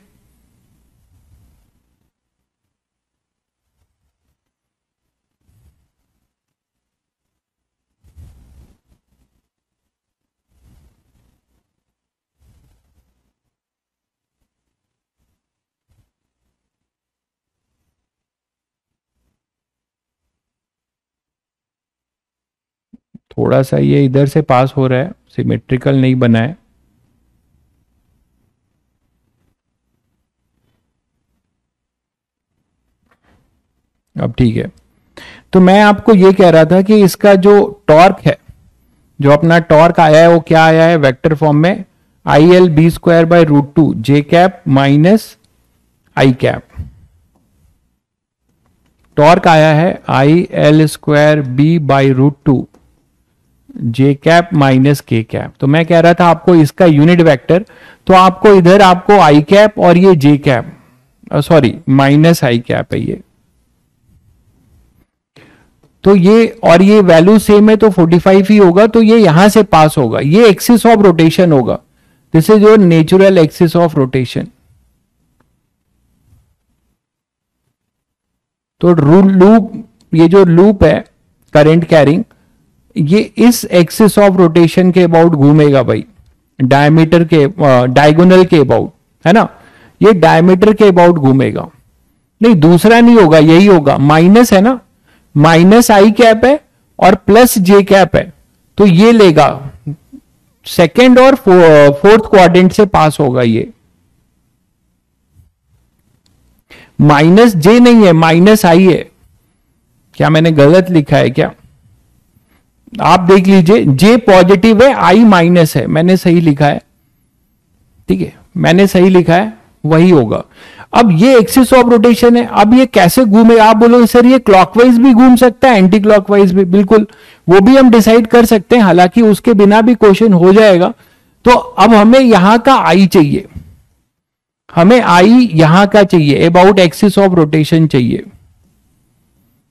थोड़ा सा ये इधर से पास हो रहा है, सिमेट्रिकल नहीं बना है। अब ठीक है। तो मैं आपको ये कह रहा था कि इसका जो टॉर्क है, जो अपना टॉर्क आया है वो क्या आया है वेक्टर फॉर्म में? I L B square by root two J cap minus I cap. Torque आया है I L square B by root two J cap minus K cap. तो मैं कह रहा था आपको इसका यूनिट वेक्टर, तो आपको इधर आपको आई कैप और ये जे cap, sorry minus I cap है ये, तो ये और ये वैल्यू सेम है तो 45 ही होगा, तो ये यहां से पास होगा। ये एक्सिस ऑफ रोटेशन होगा, this is your natural axis of rotation. तो लूप, ये जो लूप है करंट कैरिंग, ये इस एक्सिस ऑफ रोटेशन के अबाउट घूमेगा भाई, डायमीटर के डायगोनल के अबाउट, है ना। ये डायमीटर के अबाउट घूमेगा, नहीं दूसरा नहीं होगा, यही होगा। माइनस है ना, माइनस आई कैप है और प्लस जे कैप है, तो ये लेगा सेकेंड और फोर्थ क्वाड्रेंट से पास होगा। ये माइनस जे नहीं है, माइनस आई है। क्या मैंने गलत लिखा है क्या? आप देख लीजिए, जे पॉजिटिव है, आई माइनस है, मैंने सही लिखा है, ठीक है, मैंने सही लिखा है, वही होगा। अब ये एक्सिस ऑफ रोटेशन है, अब ये कैसे घूमे? आप बोलोगे सर ये क्लॉकवाइज भी घूम सकता है, एंटी क्लॉकवाइज भी, बिल्कुल वो भी हम डिसाइड कर सकते हैं, हालांकि उसके बिना भी क्वेश्चन हो जाएगा। तो अब हमें यहां का आई चाहिए, हमें आई यहां का चाहिए, अबाउट एक्सिस ऑफ रोटेशन चाहिए।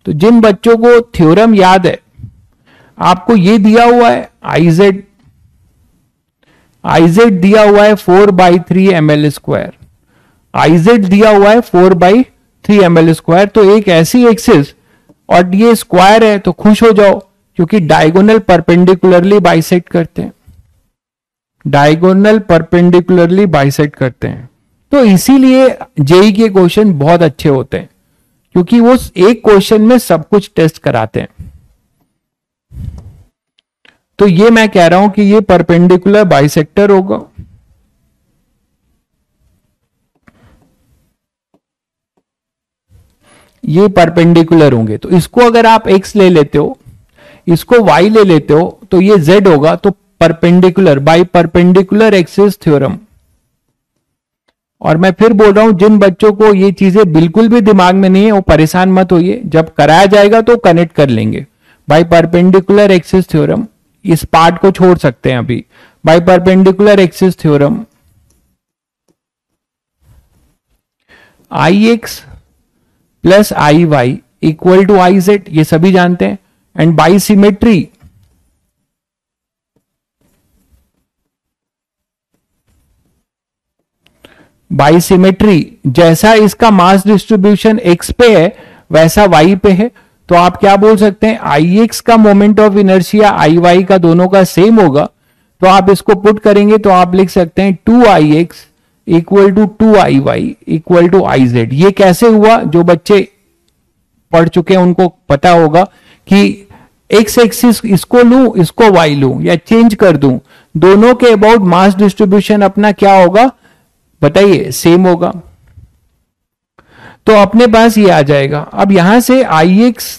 तो जिन बच्चों को थ्योरम याद है, आपको ये दिया हुआ है आईजेड, आईजेड दिया हुआ है 4/3 ml स्क्वायर, आईजेड दिया हुआ है 4/3 ml स्क्वायर। तो एक ऐसी एक्सिस और ये स्क्वायर है तो खुश हो जाओ, क्योंकि डायगोनल परपेंडिकुलरली बाइसेक्ट करते हैं। डायगोनल परपेंडिकुलरली बाइसेक्ट करते हैं। तो इसीलिए जेई के क्वेश्चन बहुत अच्छे होते हैं, क्योंकि वो एक क्वेश्चन में सब कुछ टेस्ट कराते हैं। तो ये मैं कह रहा हूं कि ये परपेंडिकुलर बाइसेक्टर होगा। ये परपेंडिकुलर होंगे, तो इसको अगर आप x ले लेते हो, इसको y ले लेते हो, तो ये z होगा। तो perpendicular by perpendicular axis theorem. और मैं फिर बोल रहा हूं, जिन बच्चों को ये चीजें बिल्कुल भी दिमाग में नहीं है वो परेशान मत होइए, जब कराया जाएगा तो कनेक्ट कर लेंगे। बाय परपेंडिकुलर एक्सिस थ्योरम, इस पार्ट को छोड़ सकते हैं अभी। By perpendicular axis theorem, I X plus I Y equal to I Z, ये सभी जानते हैं। And by symmetry, by symmetry जैसा इसका मास डिस्ट्रीब्यूशन एक्स पे है वैसा वाई पे है, तो आप क्या बोल सकते हैं, आई एक्स का moment of inertia I Y का दोनों का सेम होगा। तो आप इसको पुट करेंगे तो आप लिख सकते हैं 2ix equal to 2iy equal to I Z. ये कैसे हुआ, जो बच्चे पढ़ चुके हैं उनको पता होगा कि एक्स एक्सिस इसको लूं, इसको वाई लूं या चेंज कर दूं, दोनों के अबाउट मास डिस्ट्रीब्यूशन अपना क्या होगा बताइए, सेम होगा। तो अपने पास ये आ जाएगा। अब यहां से आई एक्स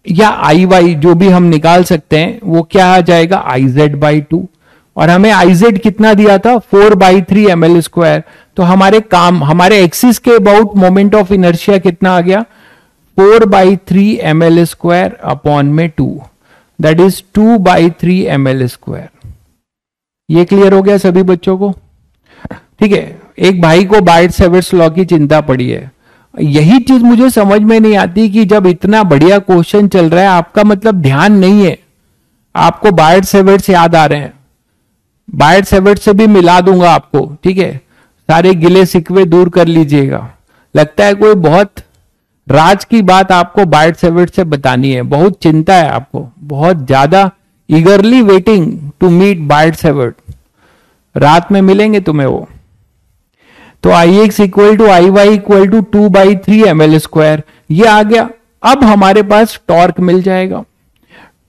या आई वाई जो भी हम निकाल सकते हैं वो क्या आ जाएगा, आई जेड बाई 2। और हमें आई जेड कितना दिया था, 4/3 ml²। तो हमारे एक्सिस के अबाउट मोमेंट ऑफ इनर्शिया कितना आ गया, 4/3 ml² अपॉन में 2, दैट इज 2/3 ml²। ये क्लियर हो गया सभी बच्चों को? ठीक है। एक भाई को बायट-सेवर्ट्स लॉ की चिंता पड़ी है। यही चीज मुझे समझ में नहीं आती कि जब इतना बढ़िया क्वेश्चन चल रहा है, आपका मतलब ध्यान नहीं है, आपको बायट-सेवर्ट्स याद आ रहे हैं। बायट-सेवर्ट्स से भी मिला दूंगा आपको, ठीक है, सारे गिले शिकवे दूर कर लीजिएगा। लगता है कोई बहुत राज की बात आपको बायट-सेवर्ट्स से बतानी है, बहुत चिंता है आपको, बहुत ज्यादा eagerly waiting to meet Biot Savart. रात में मिलेंगे तुम्हें वो। तो I X equal to I Y equal to 2/3 ml², ये आ गया। अब हमारे पास टॉर्क मिल जाएगा।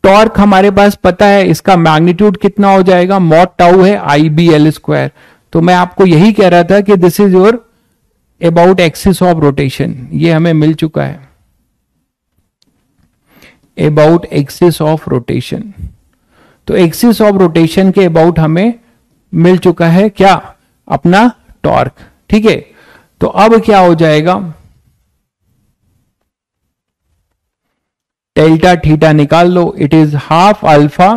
टॉर्क हमारे पास पता है, इसका मैग्नीट्यूड कितना हो जाएगा, मॉड टाउ है IBL²। तो मैं आपको यही कह रहा था कि this is your about axis of rotation, ये हमें मिल चुका है, अबाउट एक्सिस ऑफ रोटेशन। तो एक्सिस ऑफ रोटेशन के अबाउट हमें मिल चुका है क्या, अपना टॉर्क। ठीक है। तो अब क्या हो जाएगा, डेल्टा थीटा निकाल लो, it is half alpha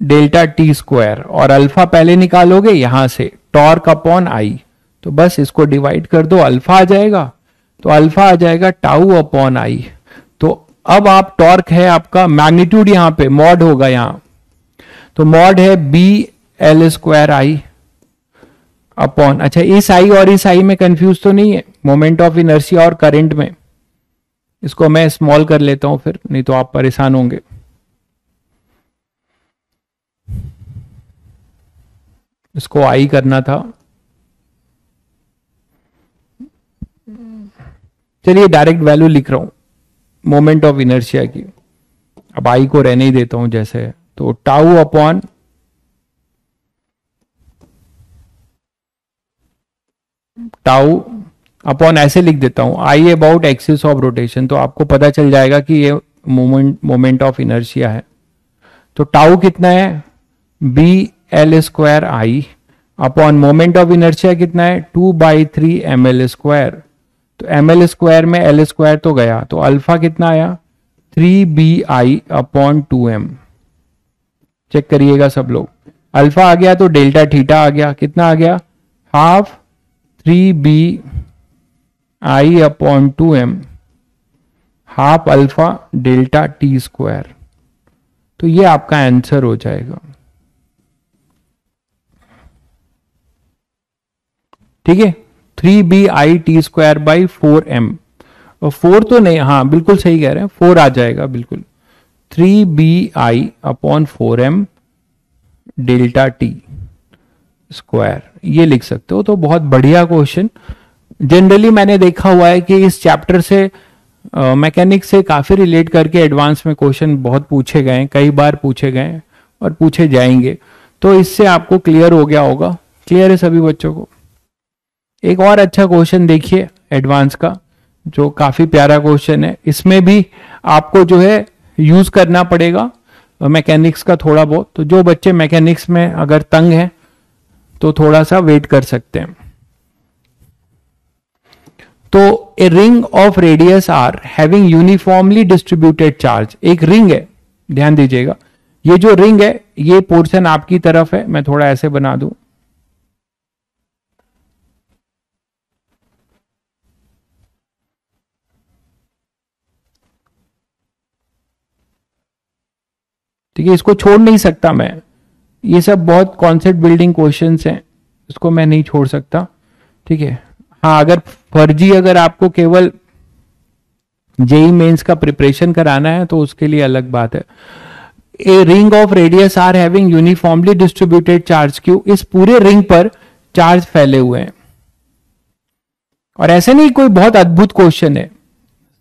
delta T square, और अल्फा पहले निकालोगे यहां से, टॉर्क अपॉन आई। तो बस इसको डिवाइड कर दो, अल्फा आ जाएगा। तो अल्फा आ जाएगा टाउ अपॉन आई। तो अब आप टॉर्क है आपका, मैग्नीट्यूड यहां पे मॉड होगा यहां, तो मॉड है BL²I अपॉन, अच्छा इस आई और इस आई में कंफ्यूज तो नहीं है, मोमेंट ऑफ इनर्शिया और करंट में। इसको मैं स्मॉल कर लेता हूं फिर, नहीं तो आप परेशान होंगे। इसको आई करना था, चलिए डायरेक्ट वैल्यू लिख रहा हूं मोमेंट ऑफ इनर्शिया की। अब आई को रहने ही देता हूं जैसे है। तो टाउ अपॉन टाउ अपॉन ऐसे लिख देता हूं, आई अबाउट एक्सिस ऑफ रोटेशन। तो आपको पता चल जाएगा कि ये मोमेंट ऑफ इनर्शिया है। तो टाउ कितना है, BL²I upon moment of inertia कितना है, 2/3 ml²। तो ml² में L² तो गया, तो अल्फा कितना आया, 3BI अपॉन 2m। चेक करिएगा सब लोग, अल्फा आ गया तो डेल्टा थीटा आ गया, कितना आ गया, half 3BI upon 2m, half alpha delta T square. तो ये आपका आंसर हो जाएगा। ठीक है, 3BI/T² और 4 तो नहीं, हाँ बिल्कुल सही कह रहे हैं, 4 आ जाएगा बिल्कुल, 3BI upon 4m delta T square, ये लिख सकते हो। तो बहुत बढ़िया क्वेश्चन, जनरली मैंने देखा हुआ है कि इस चैप्टर से मैकेनिक्स से काफी रिलेट करके एडवांस में क्वेश्चन बहुत पूछे गए, कई बार पूछे गए और पूछे जाएंगे। तो इससे आपको क्लियर हो गया होगा। क्लियर है सभी बच्चों को? एक और अच्छा क्वेश्चन देखिए एडवांस का, जो काफी प्यारा क्वेश्चन है। इसमें भी आपको जो है यूज करना पड़ेगा मैकेनिक्स का थोड़ा बहुत। तो जो बच्चे मैकेनिक्स में अगर तंग हैं तो थोड़ा सा वेट कर सकते हैं। तो a ring of radius R having uniformly distributed charge, एक रिंग है, ध्यान दीजिएगा, ये जो रिंग है ये पोर्शन आपकी तरफ है, मैं थोड़ा ऐसे बना दूं, ठीक है, इसको छोड़ नहीं सकता मैं, ये सब बहुत कॉन्सेप्ट बिल्डिंग क्वेश्चंस हैं, इसको मैं नहीं छोड़ सकता, ठीक है। हाँ, अगर फर्जी अगर आपको केवल जेई मेंस का प्रिपरेशन कराना है तो उसके लिए अलग बात है। A ring of radius R having uniformly distributed charge Q, इस पूरे रिंग पर चार्ज फैले हुए हैं। और ऐसे नहीं कोई बहुत अद्भुत क्वेश्चन है,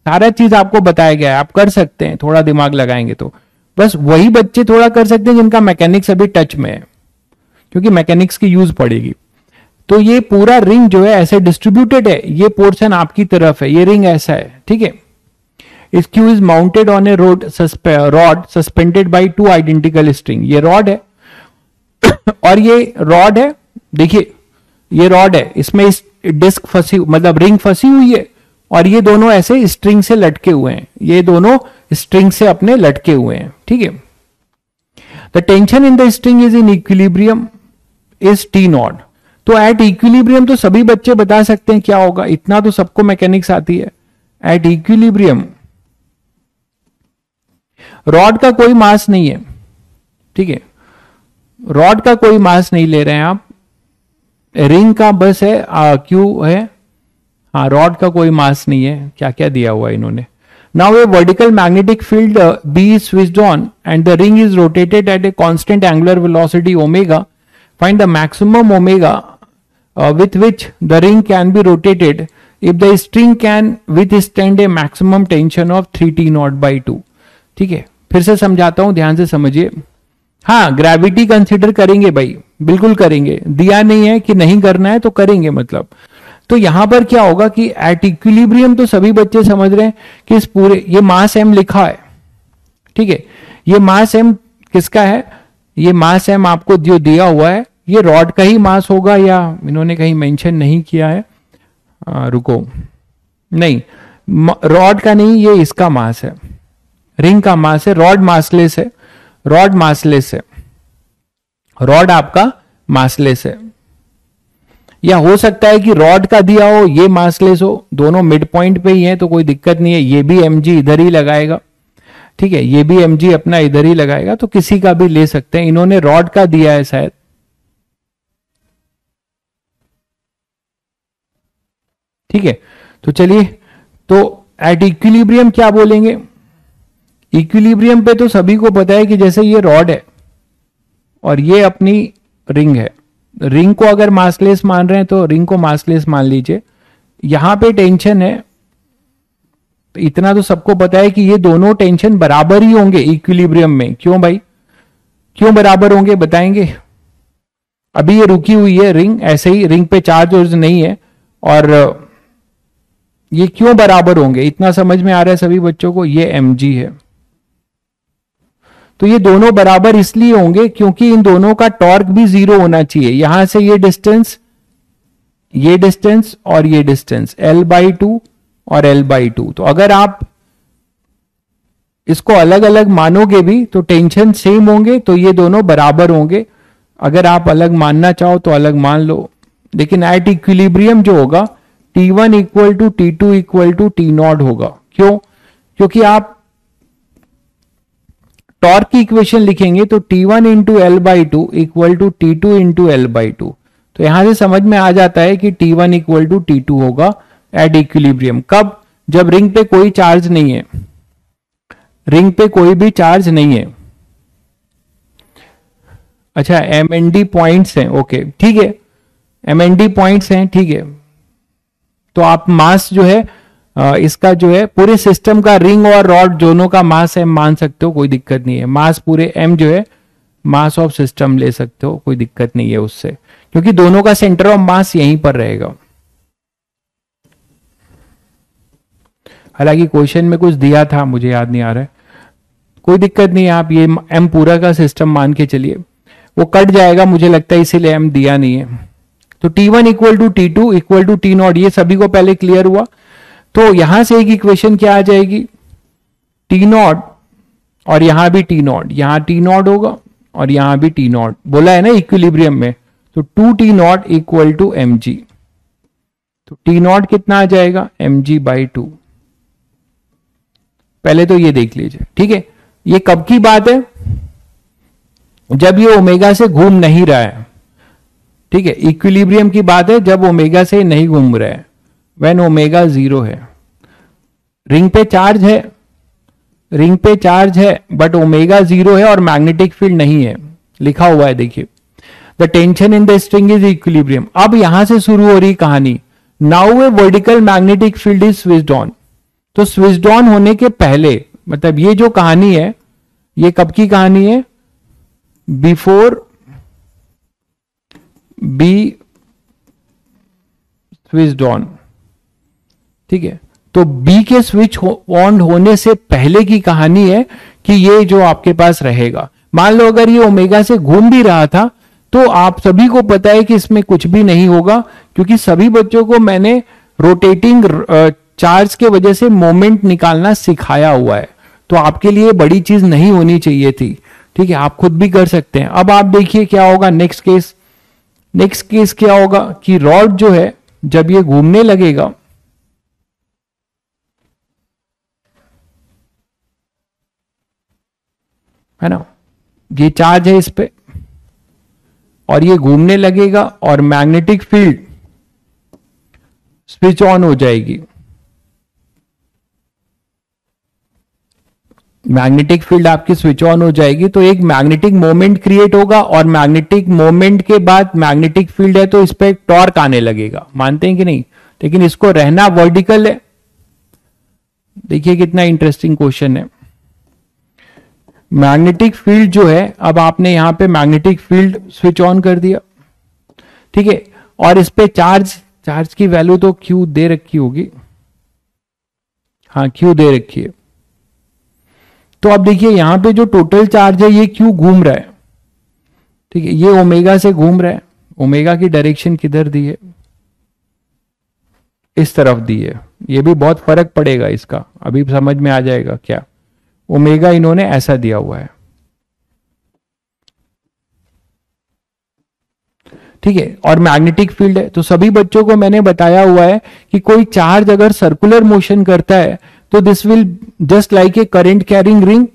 सारा चीज आपको बताया गया है, आप कर सकते हैं थोड़ा दिमाग लगाएंगे तो। बस वही बच्चे थोड़ा कर सकते हैं जिनका मैकेनिक्स अभी टच में है, क्योंकि मैकेनिक्स की यूज पड़ेगी। तो ये पूरा रिंग जो है ऐसे डिस्ट्रीब्यूटेड है, ये पोर्शन आपकी तरफ है, ये रिंग ऐसा है, ठीक है। इस Q is mounted on A rod suspended by two identical string, ये रॉड है और ये रॉड है, देखिए ये रॉड है, इसमें इस डिस्क फंसी मतलब रिंग फंसी हुई है और ये दोनों ऐसे स्ट्रिंग से लटके हुए हैं, ये दोनों स्ट्रिंग से अपने लटके हुए हैं, ठीक है। The tension in the string is in equilibrium is T not. तो एट इक्विलिब्रियम तो सभी बच्चे बता सकते हैं क्या होगा, इतना तो सबको मैकेनिक्स आती है। एट इक्विलिब्रियम रॉड का कोई मास नहीं है, ठीक है, रॉड का कोई मास नहीं ले रहे हैं आप, रिंग का बस है क्यू है, हाँ रॉड का कोई मास नहीं है, क्या क्या दिया हुआ है इन्होंने। Now a vertical magnetic field B is switched on and the ring is rotated at a constant angular velocity omega, find the maximum omega with which the ring can be rotated if the string can withstand a maximum tension of 3t naught by 2। ठीक है, फिर से समझाता हूं, ध्यान से समझिए। हाँ, ग्रेविटी कंसिडर करेंगे भाई, बिल्कुल करेंगे, दिया नहीं है कि नहीं करना है तो करेंगे मतलब। तो यहां पर क्या होगा कि एट इक्विलिब्रियम तो सभी बच्चे समझ रहे हैं कि इस पूरे, ये मास एम लिखा है, ठीक है, ये मास एम किसका है, ये मास एम आपको जो दिया हुआ है ये रॉड का ही मास होगा, या इन्होंने कहीं मेंशन नहीं किया है, रुको, नहीं रॉड का नहीं, ये इसका मास है, रिंग का मास है, रॉड मासलेस है, रॉड मासलेस है, रॉड आपका मासलेस है। या हो सकता है कि रॉड का दिया हो ये मासलेस हो, दोनों मिड पॉइंट पे ही है तो कोई दिक्कत नहीं है, ये भी mg इधर ही लगाएगा, ठीक है, ये भी mg अपना इधर ही लगाएगा, तो किसी का भी ले सकते हैं। इन्होंने रॉड का दिया है शायद, ठीक है। तो चलिए, तो एट इक्विलिब्रियम क्या बोलेंगे, इक्विलिब्रियम पे तो सभी को पता है कि जैसे ये रॉड है और ये अपनी रिंग है, रिंग को अगर मासलेस मान रहे हैं तो रिंग को मासलेस मान लीजिए, यहां पे टेंशन है, तो इतना तो सबको पता है कि ये दोनों टेंशन बराबर ही होंगे इक्विलिब्रियम में। क्यों भाई, क्यों बराबर होंगे बताएंगे? अभी ये रुकी हुई है रिंग, ऐसे ही रिंग पे चार्ज नहीं है, और ये क्यों बराबर होंगे, इतना समझ में आ रहा है सभी बच्चों को, ये mg है। तो ये दोनों बराबर इसलिए होंगे क्योंकि इन दोनों का टॉर्क भी 0 होना चाहिए। यहां से ये डिस्टेंस और ये डिस्टेंस L/2 और L/2। तो अगर आप इसको अलग अलग मानोगे भी तो टेंशन सेम होंगे, तो ये दोनों बराबर होंगे। अगर आप अलग मानना चाहो तो अलग मान लो, लेकिन एट इक्विलिब्रियम जो होगा T1 equal to T2 equal to T0 होगा। क्यों? क्योंकि आप टॉर्क की इक्वेशन लिखेंगे तो T1 into L/2 equal to T2 into L/2। तो यहां से समझ में आ जाता है कि T1 इक्वल टू T2 होगा एट इक्विलिब्रियम। कब? जब रिंग पे कोई चार्ज नहीं है, रिंग पे कोई भी चार्ज नहीं है। अच्छा MND पॉइंट्स हैं, ओके ठीक है, MND पॉइंट्स हैं, ठीक है। तो आप मास जो है इसका जो है पूरे सिस्टम का रिंग और रॉड दोनों का मास m मान सकते हो, कोई दिक्कत नहीं है। मास पूरे m जो है मास ऑफ सिस्टम ले सकते हो, कोई दिक्कत नहीं है उससे, क्योंकि दोनों का सेंटर ऑफ मास यहीं पर रहेगा। हालांकि क्वेश्चन में कुछ दिया था, मुझे याद नहीं आ रहा है, कोई दिक्कत नहीं है, आप ये m पूरा का सिस्टम मान के चलिए, वो कट जाएगा मुझे लगता है, इसीलिए m दिया नहीं है। तो T1 equal to T2 equal to T0, ये सभी को पहले क्लियर हुआ। तो यहां से एक इक्वेशन क्या आ जाएगी, T0 और यहां भी T0, यहां T0 होगा और यहां भी T0, बोला है ना इक्विलिब्रियम में, तो 2T0 इक्वल टू mg। तो T0 कितना आ जाएगा, mg/2। पहले तो ये देख लीजिए, ठीक है। ये कब की बात है, जब ये ओमेगा से घूम नहीं रहा है, ठीक है, इक्विलिब्रियम की बात है, जब ओमेगा से नहीं घूम रहा है, व्हेन ओमेगा 0 है। रिंग पे चार्ज है, रिंग पे चार्ज है, बट ओमेगा 0 है और मैग्नेटिक फील्ड नहीं है, लिखा हुआ है देखिए, the tension in the string is equilibrium. अब यहां से शुरू हो रही कहानी, now a vertical magnetic field is switched on. तो स्विच्ड ऑन होने के पहले, मतलब ये जो कहानी है, ये कब की कहानी है, बिफोर बी स्विच्ड ऑन, ठीक है। तो बी के स्विच ऑन होने से पहले की कहानी है कि ये जो आपके पास रहेगा। मान लो अगर ये ओमेगा से घूम भी रहा था, तो आप सभी को पता है कि इसमें कुछ भी नहीं होगा, क्योंकि सभी बच्चों को मैंने रोटेटिंग चार्ज के वजह से मोमेंट निकालना सिखाया हुआ है, तो आपके लिए बड़ी चीज नहीं होनी चाहिए थी, ठीक है, आप खुद भी कर सकते हैं। अब आप देखिए क्या होगा नेक्स्ट केस। नेक्स्ट केस क्या होगा कि रॉड जो है जब ये घूमने लगेगा, है ना, ये चार्ज है इस पे और ये घूमने लगेगा और मैग्नेटिक फील्ड स्विच ऑन हो जाएगी। मैग्नेटिक फील्ड आपकी स्विच ऑन हो जाएगी, तो एक मैग्नेटिक मोमेंट क्रिएट होगा और मैग्नेटिक मोमेंट के बाद मैग्नेटिक फील्ड है तो इस पे टॉर्क आने लगेगा, मानते हैं कि नहीं। लेकिन इसको रहना वर्टिकल है। देखिए कितना इंटरेस्टिंग क्वेश्चन है। मैग्नेटिक फील्ड जो है, अब आपने यहां पे मैग्नेटिक फील्ड स्विच ऑन कर दिया, ठीक है, और इस पे चार्ज की वैल्यू तो Q दे रखी होगी, हाँ Q दे रखी है। तो अब देखिए यहां पे जो टोटल चार्ज है ये Q घूम रहा है, ठीक है, ये ओमेगा से घूम रहा है। ओमेगा की डायरेक्शन किधर दी है, इस तरफ दी है। ये भी बहुत फर्क पड़ेगा इसका, अभी समझ में आ जाएगा क्या। ओमेगा इन्होंने ऐसा दिया हुआ है, ठीक है, और मैग्नेटिक फील्ड है। तो सभी बच्चों को मैंने बताया हुआ है कि कोई चार्ज अगर सर्कुलर मोशन करता है तो this will just like a current carrying ring,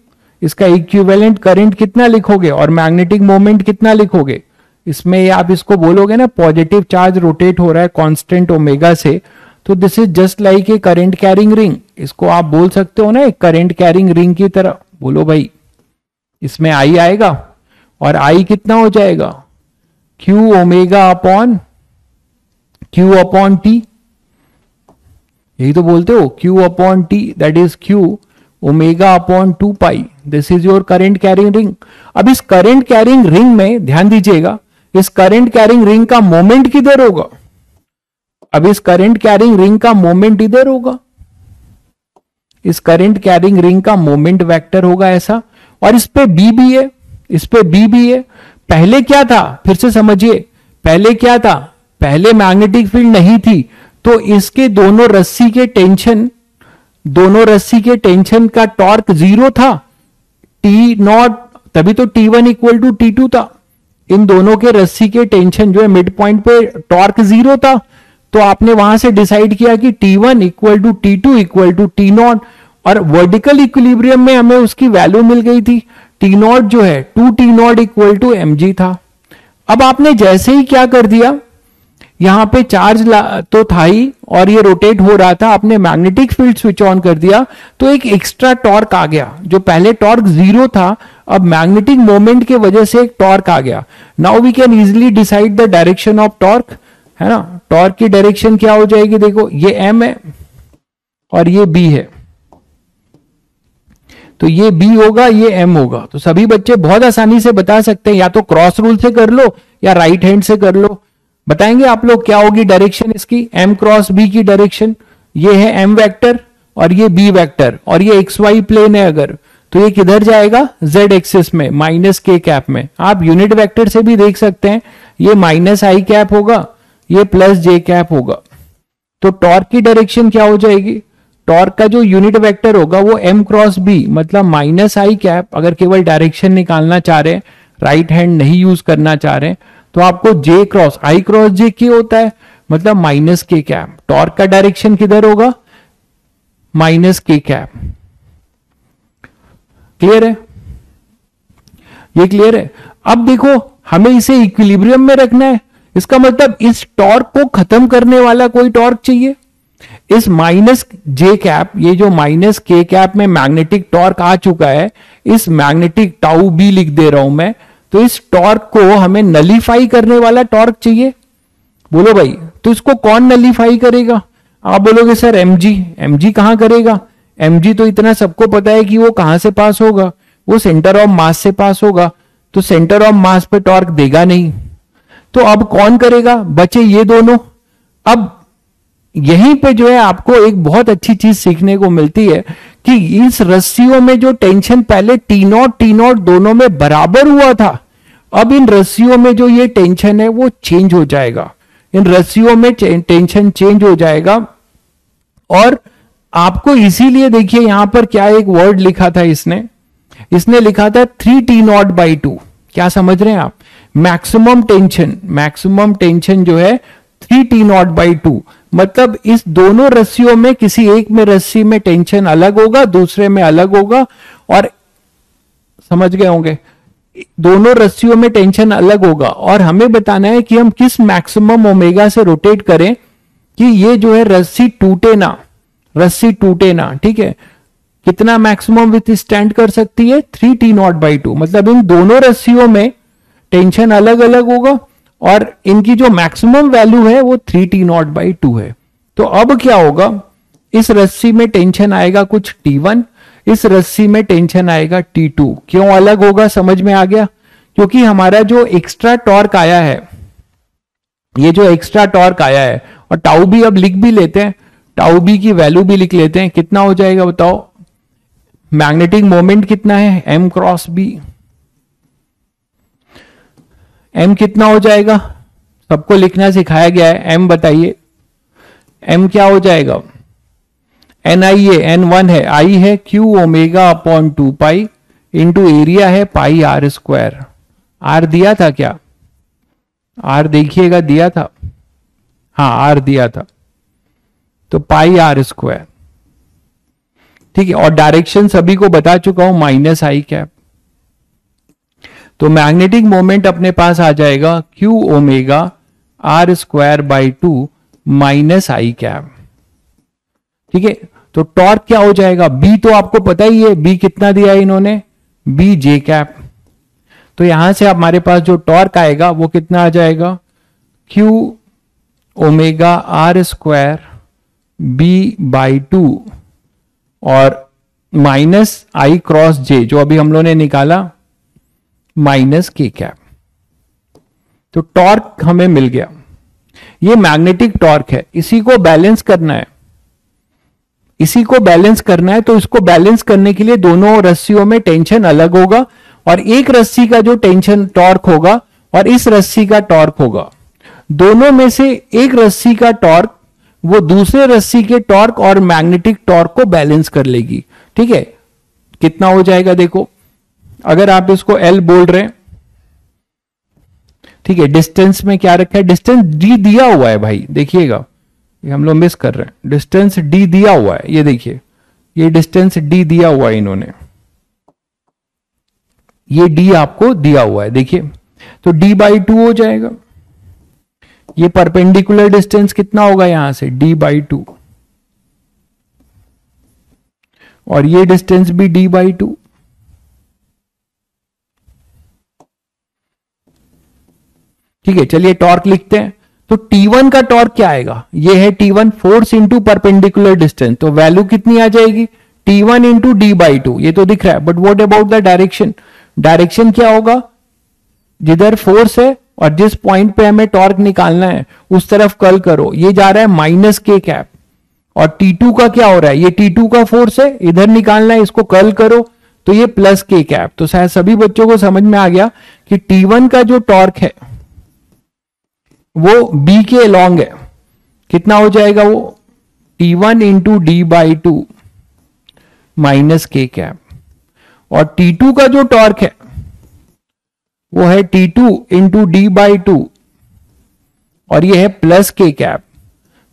इसका इक्विवेलेंट करंट कितना लिखोगे और मैग्नेटिक मोमेंट कितना लिखोगे। इसमें आप इसको बोलोगे ना, पॉजिटिव चार्ज रोटेट हो रहा है कांस्टेंट ओमेगा से, तो this is just like a current carrying ring. इसको आप बोल सकते हो ना एक करंट कैरिंग रिंग की तरह। बोलो भाई, इसमें आई आएगा और आई कितना हो जाएगा, Q omega upon Q upon T, यही तो बोलते हो, Q upon T, that is Q omega upon 2 pi. This is your current carrying ring. अब इस करंट कैरिंग रिंग में ध्यान दीजिएगा, इस करंट कैरिंग रिंग का मोमेंट किधर होगा। अब इस करंट कैरिंग रिंग का मोमेंट इधर होगा, इस करंट कैरिंग रिंग का मोमेंट वेक्टर होगा ऐसा, और इस पे B भी है, इस पे B भी है। पहले क्या था, फिर से समझिए, पहले क्या था, पहले मैग्नेटिक फील्ड नहीं थी, तो इसके दोनों रस्सी के टेंशन का टॉर्क 0 था, T0, तभी तो T1 इक्वल टू T2 था। इन दोनों के रस्सी के टेंशन जो है मिड पॉइंट पे टॉर्क 0 था, तो आपने वहां से डिसाइड किया कि T1 equal to T2 equal to T0, और वर्टिकल इक्विलिब्रियम में हमें उसकी वैल्यू मिल गई थी, T0 जो है 2T0 इक्वल टू mg था। अब आपने जैसे ही क्या कर दिया, यहां पे चार्ज तो था ही और ये रोटेट हो रहा था, आपने मैग्नेटिक फील्ड स्विच ऑन कर दिया, तो एक एक्स्ट्रा टॉर्क आ गया। जो पहले टॉर्क 0 था, अब मैग्नेटिक मोमेंट के वजह से एक टॉर्क आ गया. Now we can easily decide the direction of torque, है ना. टॉर्क की डायरेक्शन क्या हो जाएगी, देखो ये m है और ये b है, तो ये b होगा, ये m होगा. तो सभी बच्चे बहुत आसानी से बता सकते हैं, या तो क्रॉस रूल से कर लो या राइट हैंड से कर लो. बताएंगे आप लोग क्या होगी डायरेक्शन इसकी, m क्रॉस b की डायरेक्शन. ये है m वेक्टर और ये b वेक्टर, और ये xy प्लेन है अगर, तो ये किधर जाएगा, z एक्सिस में, माइनस के कैप में. आप यूनिट वेक्टर से भी देख सकते हैं, ये माइनस आई कैप होगा, ये प्लस जे कैप होगा. तो टॉर्क की डायरेक्शन क्या हो जाएगी, टॉर्क का जो यूनिट वेक्टर होगा वो m क्रॉस b, मतलब माइनस आई कैप. अगर केवल डायरेक्शन निकालना चाह रहे हैं, राइट हैंड नहीं यूज करना चाह रहे हैं, तो आपको j cross i cross j के होता है, मतलब माइनस के कैप. टॉर्क का डायरेक्शन किधर होगा, माइनस के कैप. क्लियर है, ये क्लियर है. अब देखो हमें इसे इक्विलिब्रियम में रखना है, इसका मतलब इस टॉर्क को खत्म करने वाला कोई टॉर्क चाहिए. इस माइनस जे कैप, ये जो माइनस के कैप में मैग्नेटिक टॉर्क आ चुका है, इस मैग्नेटिक टाउ बी लिख दे रहा हूं मैं, तो इस टॉर्क को हमें नलीफाई करने वाला टॉर्क चाहिए. बोलो भाई, तो इसको कौन नलीफाई करेगा. आप बोलोगे सर mg कहां करेगा. mg तो इतना सबको पता है कि वो कहां से पास होगा, वो सेंटर ऑफ मास से पास होगा. तो सेंटर ऑफ मास पे टॉर्क देगा नहीं, तो अब कौन करेगा, बचे ये दोनों. अब यहीं पे जो है आपको एक बहुत अच्छी चीज सीखने को मिलती है कि इस रस्सियों में जो टेंशन पहले T0 दोनों में बराबर हुआ था, अब इन रस्सियों में जो ये टेंशन है वो चेंज हो जाएगा. इन रस्सियों में टेंशन चेंज हो जाएगा. और आपको इसीलिए देखिए यहां पर क्या एक वर्ड लिखा था इसने लिखा था 3T0/2. क्या समझ रहे हैं आप, मैक्सिमम टेंशन जो है 3T0/2, मतलब इस दोनों रस्सियों में किसी एक में रस्सी में टेंशन अलग होगा, दूसरे में अलग होगा. और समझ गए होंगे, दोनों रस्सियों में टेंशन अलग होगा, और हमें बताना है कि हम किस मैक्सिमम ओमेगा से रोटेट करें कि ये जो है रस्सी टूटे ना. ठीक है, कितना मैक्सिमम विथ स्टैंड कर सकती है, 3T0/2, मतलब इन दोनों रस्सियों में टेंशन अलग अलग होगा और इनकी जो मैक्सिमम वैल्यू है वो 3T0/2 है. तो अब क्या होगा, इस रस्सी में टेंशन आएगा कुछ T1, इस रस्सी में टेंशन आएगा T2. क्यों अलग होगा, समझ में आ गया, क्योंकि हमारा जो एक्स्ट्रा टॉर्क आया है, ये जो एक्स्ट्रा टॉर्क आया है, और टाउ बी अब लिख भी लेते हैं, टाउ बी की वैल्यू भी लिख लेते हैं. कितना हो जाएगा बताओ, मैग्नेटिक मोमेंट कितना है, m क्रॉस b. m कितना हो जाएगा, सबको लिखना सिखाया गया है. m बताइए, m क्या हो जाएगा, ni है, n1 है, i है q omega upon 2 pi into area है पाई r स्क्वायर. r दिया था क्या, r देखिएगा दिया था, हाँ r दिया था, तो पाई r स्क्वायर. ठीक है, और डायरेक्शन सभी को बता चुका हूं, माइनस आई कैप. तो मैग्नेटिक मोमेंट अपने पास आ जाएगा q omega r square by 2 minus I cap. ठीक है, तो टॉर्क क्या हो जाएगा, b तो आपको पता ही है, b कितना दिया है इन्होंने, b जे कैप. तो यहां से हमारे पास जो टॉर्क आएगा वो कितना आ जाएगा, q omega r square b by 2 और माइनस आई क्रॉस जे, जो अभी हम लोगों ने निकाला, माइनस के कैप. तो टॉर्क हमें मिल गया, ये मैग्नेटिक टॉर्क है. इसी को बैलेंस करना है, तो इसको बैलेंस करने के लिए दोनों रस्सियों में टेंशन अलग होगा, और एक रस्सी का जो टेंशन टॉर्क होगा और इस रस्सी का टॉर्क होगा, दोनों में से एक रस्सी का टॉर्क वो दूसरे रस्सी के टॉर्क और मैग्नेटिक टॉर्क को बैलेंस कर लेगी. ठीक है, कितना हो जाएगा देखो, अगर आप इसको L बोल रहे हैं, ठीक है, डिस्टेंस में क्या रखा है, डिस्टेंस d दिया हुआ है भाई, देखिएगा ये हम लोग मिस कर रहे हैं, डिस्टेंस d दिया हुआ है, ये देखिए, ये डिस्टेंस d दिया हुआ है इन्होंने, ये d आपको दिया हुआ है, देखिए, तो d/2 हो जाएगा. ये परपेंडिकुलर डिस्टेंस कितना होगा यहां से, d/2, और ये डिस्टेंस भी d/2. ठीक है, चलिए टॉर्क लिखते हैं। तो T1 का टॉर्क क्या आएगा, ये है T1 force into perpendicular distance, तो वैल्यू कितनी आ जाएगी T1 इंटू D/2, ये तो दिख रहा है। But what about the direction, direction क्या होगा, जिधर फोर्स है और जिस पॉइंट पे हमें टॉर्क निकालना है उस तरफ कर्ल करो, ये जा रहा है माइनस के कैप, और T2 का क्या हो रहा है, ये T2 का फोर्स है, इधर निकालना है, इसको कर्ल करो तो ये प्लस के कैप। तो शायद सभी बच्चों को समझ में आ गया कि T1 का जो टॉर्क है वो B के अलॉन्ग है, कितना हो जाएगा वो T1 into D/2 minus K cap, और T2 का जो टॉर्क है वो है T2 इंटू D/2 और ये है प्लस के कैप।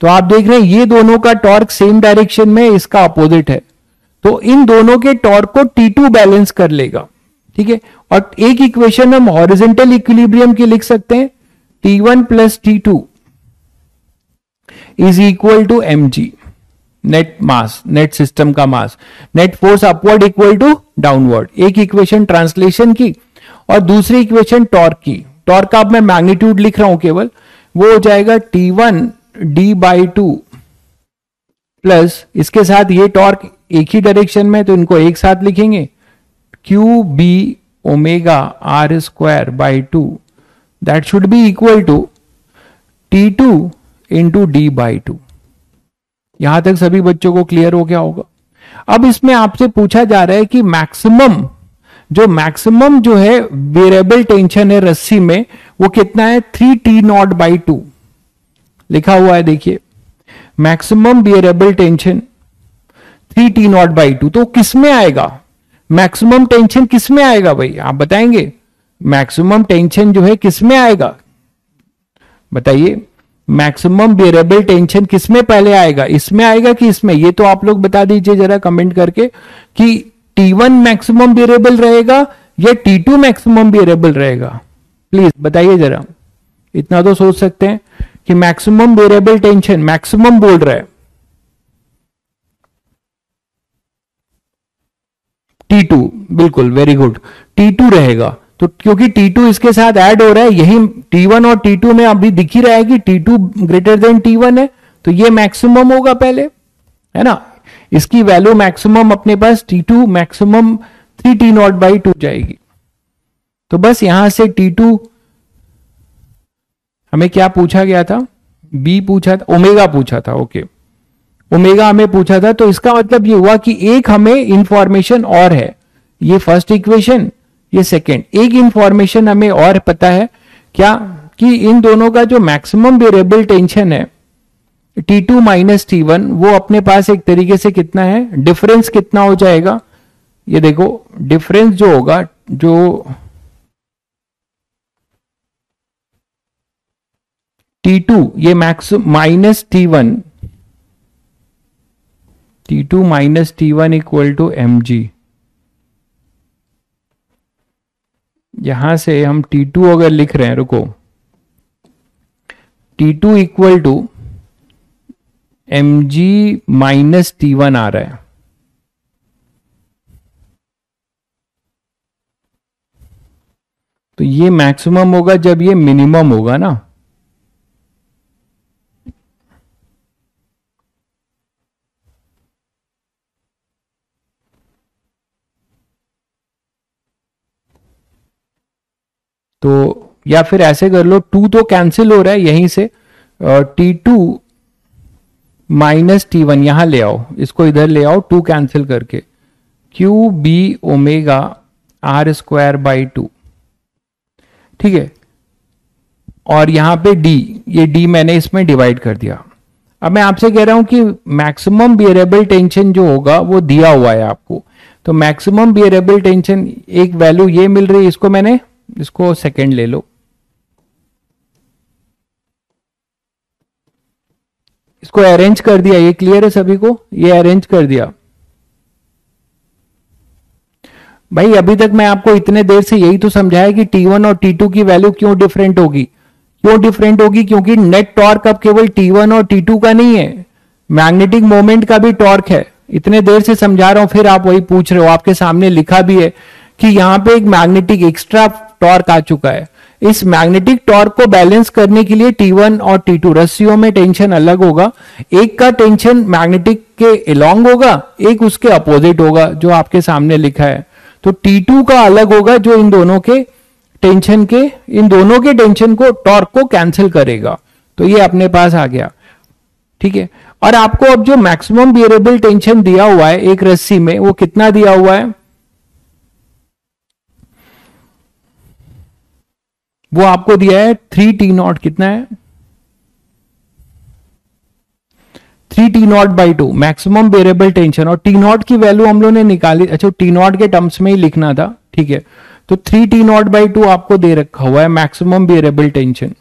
तो आप देख रहे हैं ये दोनों का टॉर्क सेम डायरेक्शन में, इसका अपोजिट है, तो इन दोनों के टॉर्क को T2 बैलेंस कर लेगा। ठीक है, और एक इक्वेशन हम हॉरिजॉन्टल इक्विलिब्रियम की लिख सकते हैं, T1 plus T2 is equal to mg, net mass, net system का मास, net force upward equal to downward. एक इक्वेशन ट्रांसलेशन की और दूसरी इक्वेशन टॉर्क की। टॉर्क का अब मैं मैग्नीट्यूड लिख रहा हूं केवल, वो हो जाएगा T1 D/2 प्लस, इसके साथ ये टॉर्क एक ही डायरेक्शन में, तो इनको एक साथ लिखेंगे QB omega R²/2, that should be equal to T2 into D/2। यहां तक सभी बच्चों को क्लियर हो गया होगा। अब इसमें आपसे पूछा जा रहा है कि मैक्सिमम जो है वेरिएबल टेंशन है रस्सी में, वो कितना है 3T0/2 लिखा हुआ है, देखिए मैक्सिमम वेरिएबल टेंशन 3T0/2, तो किस में आएगा, मैक्सिमम टेंशन किस में आएगा भाई, आप बताएंगे मैक्सिमम टेंशन जो है किस में आएगा, बताइए मैक्सिमम वेरिएबल टेंशन किस में पहले आएगा, इसमें आएगा कि इसमें, ये तो आप लोग बता दीजिए जरा कमेंट करके कि T1 मैक्सिमम वेरिएबल रहेगा या T2 मैक्सिमम वेरिएबल रहेगा, प्लीज बताइए जरा। इतना तो सोच सकते हैं कि मैक्सिमम वेरिएबल टेंशन, मैक्सिमम बोल रहा है T2, बिल्कुल वेरी गुड, T2 रहेगा। तो क्योंकि T2 इसके साथ ऐड हो रहा है, यही T1 और T2 में अभी दिख ही रहा है कि T2 ग्रेटर देन T1 है, तो ये मैक्सिमम होगा पहले, है ना, इसकी वैल्यू मैक्सिमम अपने पास T2 मैक्सिमम 3T0/2 जाएगी। तो बस यहां से T2 हमें क्या पूछा गया था, B पूछा था, ओमेगा पूछा था, ओके ओमेगा हमें पूछा था। तो इसका मतलब ये हुआ कि एक हमें इंफॉर्मेशन और है, ये फर्स्ट इक्वेशन, ये सेकेंड, एक इंफॉर्मेशन हमें और पता है क्या, कि इन दोनों का जो मैक्सिमम वेरिएबल टेंशन है T2 माइनस T1, वो अपने पास एक तरीके से कितना है, डिफरेंस कितना हो जाएगा, ये देखो डिफरेंस जो होगा, जो T2 ये minus T2 minus T1 equal to mg। यहां से हम T2 अगर लिख रहे हैं, रुको, T2 equal to mg minus T1 आ रहा है। तो ये मैक्सिमम होगा जब ये मिनिमम होगा ना, तो या फिर ऐसे कर लो, 2 तो कैंसिल हो रहा है यहीं से, T2 माइनस T1 यहां ले आओ, इसको इधर ले आओ, 2 कैंसिल करके, QB ओमेगा R²/2, ठीक है, और यहां पे D, ये D मैंने इसमें डिवाइड कर दिया। अब मैं आपसे कह रहा हूं कि मैक्सिमम वेरिएबल टेंशन जो होगा वो दिया हुआ है आपको, तो मैक्सिमम वेरिएबल टेंशन एक वैल्यू ये मिल रही है, इसको मैंने, इसको सेकंड ले लो, इसको अरेंज कर दिया, ये क्लियर है सभी को, ये अरेंज कर दिया भाई। अभी तक मैं आपको इतने देर से यही तो समझाया कि T1 और T2 की वैल्यू क्यों डिफरेंट होगी, क्योंकि नेट टॉर्क अब केवल T1 और T2 का नहीं है, मैग्नेटिक मोमेंट का भी टॉर्क है। इतने देर से समझा रहा हूं, फिर आप वही पूछ रहे हो, आपके सामने लिखा भी है कि यहां पे एक मैग्नेटिक एक्स्ट्रा टॉर्क आ चुका है, इस मैग्नेटिक टॉर्क को बैलेंस करने के लिए T1 और T2 रस्सियों में टेंशन अलग होगा, एक का टेंशन मैग्नेटिक के अलोंग होगा, एक उसके अपोजिट होगा जो आपके सामने लिखा है। तो T2 का अलग होगा जो इन दोनों के टेंशन को टॉर्क को कैंसिल करेगा। तो ये अपने पास आ गया, ठीक है। और आपको अब जो मैक्सिमम बियरेबल टेंशन दिया हुआ है एक रस्सी में, वो कितना दिया हुआ है, वो आपको दिया है 3T0। कितना है, 3T0/2 मैक्सिमम बियरेबल टेंशन। और T0 की वैल्यू हम लोगों ने निकाली, अच्छा T0 के टर्म्स में ही लिखना था, ठीक है। तो 3T0/2 आपको दे रखा हुआ है maximum bearable tension.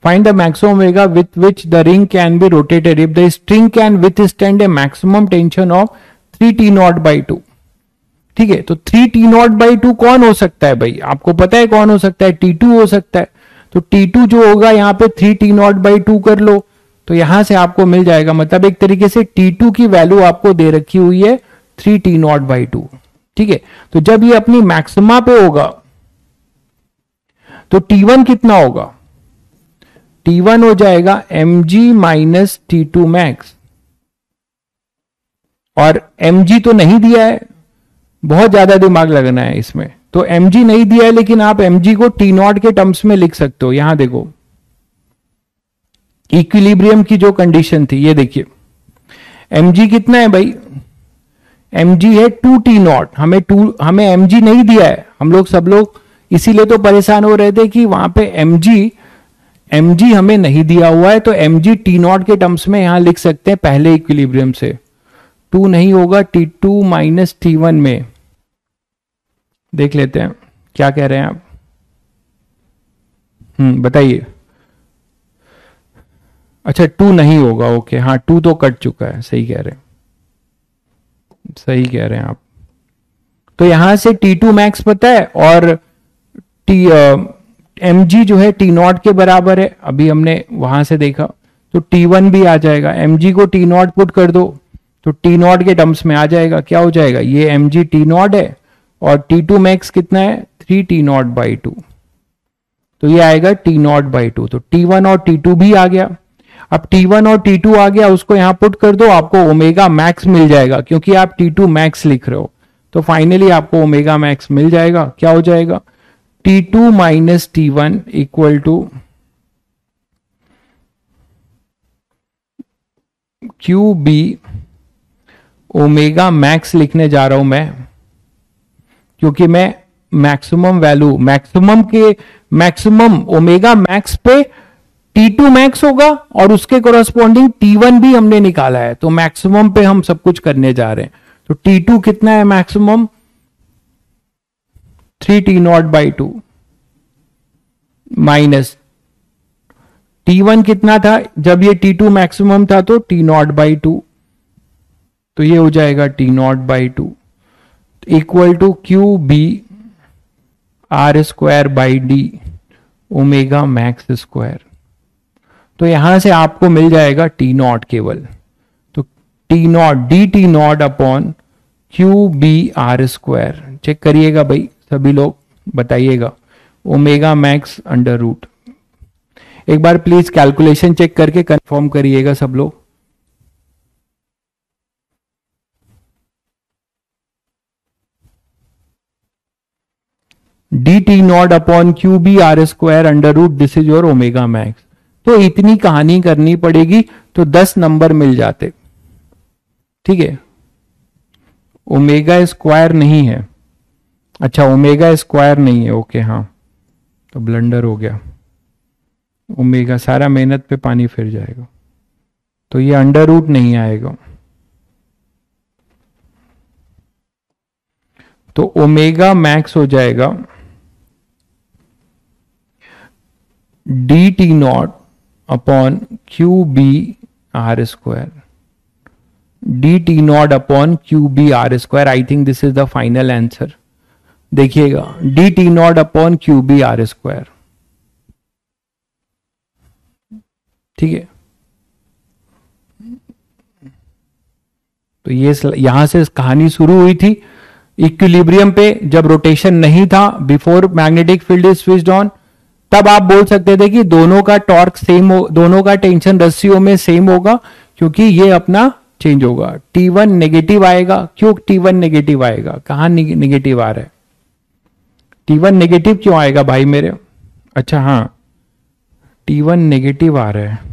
Find the maximum omega with which the ring can be rotated if the string can withstand a maximum tension of 3T0/2। ठीक है, तो 3T0/2 कौन हो सकता है भाई, आपको पता है कौन हो सकता है, T2 हो सकता है। तो T2 जो होगा यहाँ पे 3T0/2 कर लो, तो यहां से आपको मिल जाएगा, मतलब एक तरीके से T2 की वैल्यू आपको दे रखी हुई है 3T0/2। ठीक है, तो जब ये अपनी मैक्सिमा पे होगा तो T1 कितना होगा, T1 हो जाएगा mg माइनस T2 मैक्स। और mg तो नहीं दिया है, बहुत ज्यादा दिमाग लगना है इसमें, तो mg नहीं दिया है, लेकिन आप mg को T0 के टर्म्स में लिख सकते हो। यहां देखो इक्विलिब्रियम की जो कंडीशन थी, ये देखिए mg कितना है भाई, mg है 2T0। हमें mg नहीं दिया है, हम लोग सब लोग इसीलिए तो परेशान हो रहे थे कि वहां पे mg हमें नहीं दिया हुआ है, तो mg T0 के टर्म्स में यहां लिख सकते हैं पहले इक्विलिब्रियम से। 2 नहीं होगा, T2 माइनस T1 में देख लेते हैं क्या कह रहे हैं आप। बताइए। अच्छा 2 नहीं होगा, ओके, हाँ 2 तो कट चुका है, सही कह रहे हैं आप। तो यहां से T2 मैक्स पता है और mg जो है T0 के बराबर है, अभी हमने वहां से देखा, तो T1 भी आ जाएगा। mg को T0 पुट कर दो तो T0 के टर्म्स में आ जाएगा, क्या हो जाएगा, ये mg T0 है और T2 मैक्स कितना है 3T0/2, तो ये आएगा T0/2। तो T1 और T2 भी आ गया। अब T1 और T2 आ गया, उसको यहां पुट कर दो, आपको ओमेगा मैक्स मिल जाएगा, क्योंकि आप T2 मैक्स लिख रहे हो। तो फाइनली आपको ओमेगा मैक्स मिल जाएगा, क्या हो जाएगा, T2 minus T1 equal to QB omega max लिखने जा रहा हूं मैं, क्योंकि मैं maximum value maximum omega max पे T2 मैक्स होगा और उसके कोरस्पॉन्डिंग T1 भी हमने निकाला है, तो मैक्सिमम पे हम सब कुछ करने जा रहे हैं। तो T2 कितना है मैक्सिमम, 3T0/2 माइनस T1 कितना था जब ये T2 मैक्सिमम था, तो T0/2, तो ये हो जाएगा T0/2 equal to QB R²/D omega max square. तो यहां से आपको मिल जाएगा T0 केवल, तो T0 DT0 upon QB R²। Check करिएगा भाई, सभी लोग बताइएगा, ओमेगा मैक्स अंडर रूट। एक बार प्लीज कैलकुलेशन चेक करके कंफर्म करिएगा सब लोग। DT0 upon QB R² under root, this is your omega max. तो इतनी कहानी करनी पड़ेगी तो 10 नंबर मिल जाते, ठीक है। ओमेगा स्क्वायर नहीं है, अच्छा ओमेगा स्क्वायर नहीं है, ओके, हाँ तो ब्लंडर हो गया, ओमेगा सारा मेहनत पे पानी फिर जाएगा, तो ये अंडर रूट नहीं आएगा। तो ओमेगा मैक्स हो जाएगा DT0 upon QB R², DT0 upon QB R²। I think this is the final answer. देखिएगा DT0 अपॉन QB R², ठीक है। तो ये यहां से कहानी शुरू हुई थी, इक्विलिब्रियम पे जब रोटेशन नहीं था, before magnetic field is switched on, तब आप बोल सकते थे कि दोनों का टॉर्क सेम हो, दोनों का टेंशन रस्सियों में सेम होगा, क्योंकि ये अपना चेंज होगा। T1 नेगेटिव आएगा। क्यों T1 नेगेटिव आएगा? कहां नेगेटिव आ रहा है? T1 नेगेटिव क्यों आएगा भाई मेरे? अच्छा हाँ, T1 नेगेटिव आ रहा है।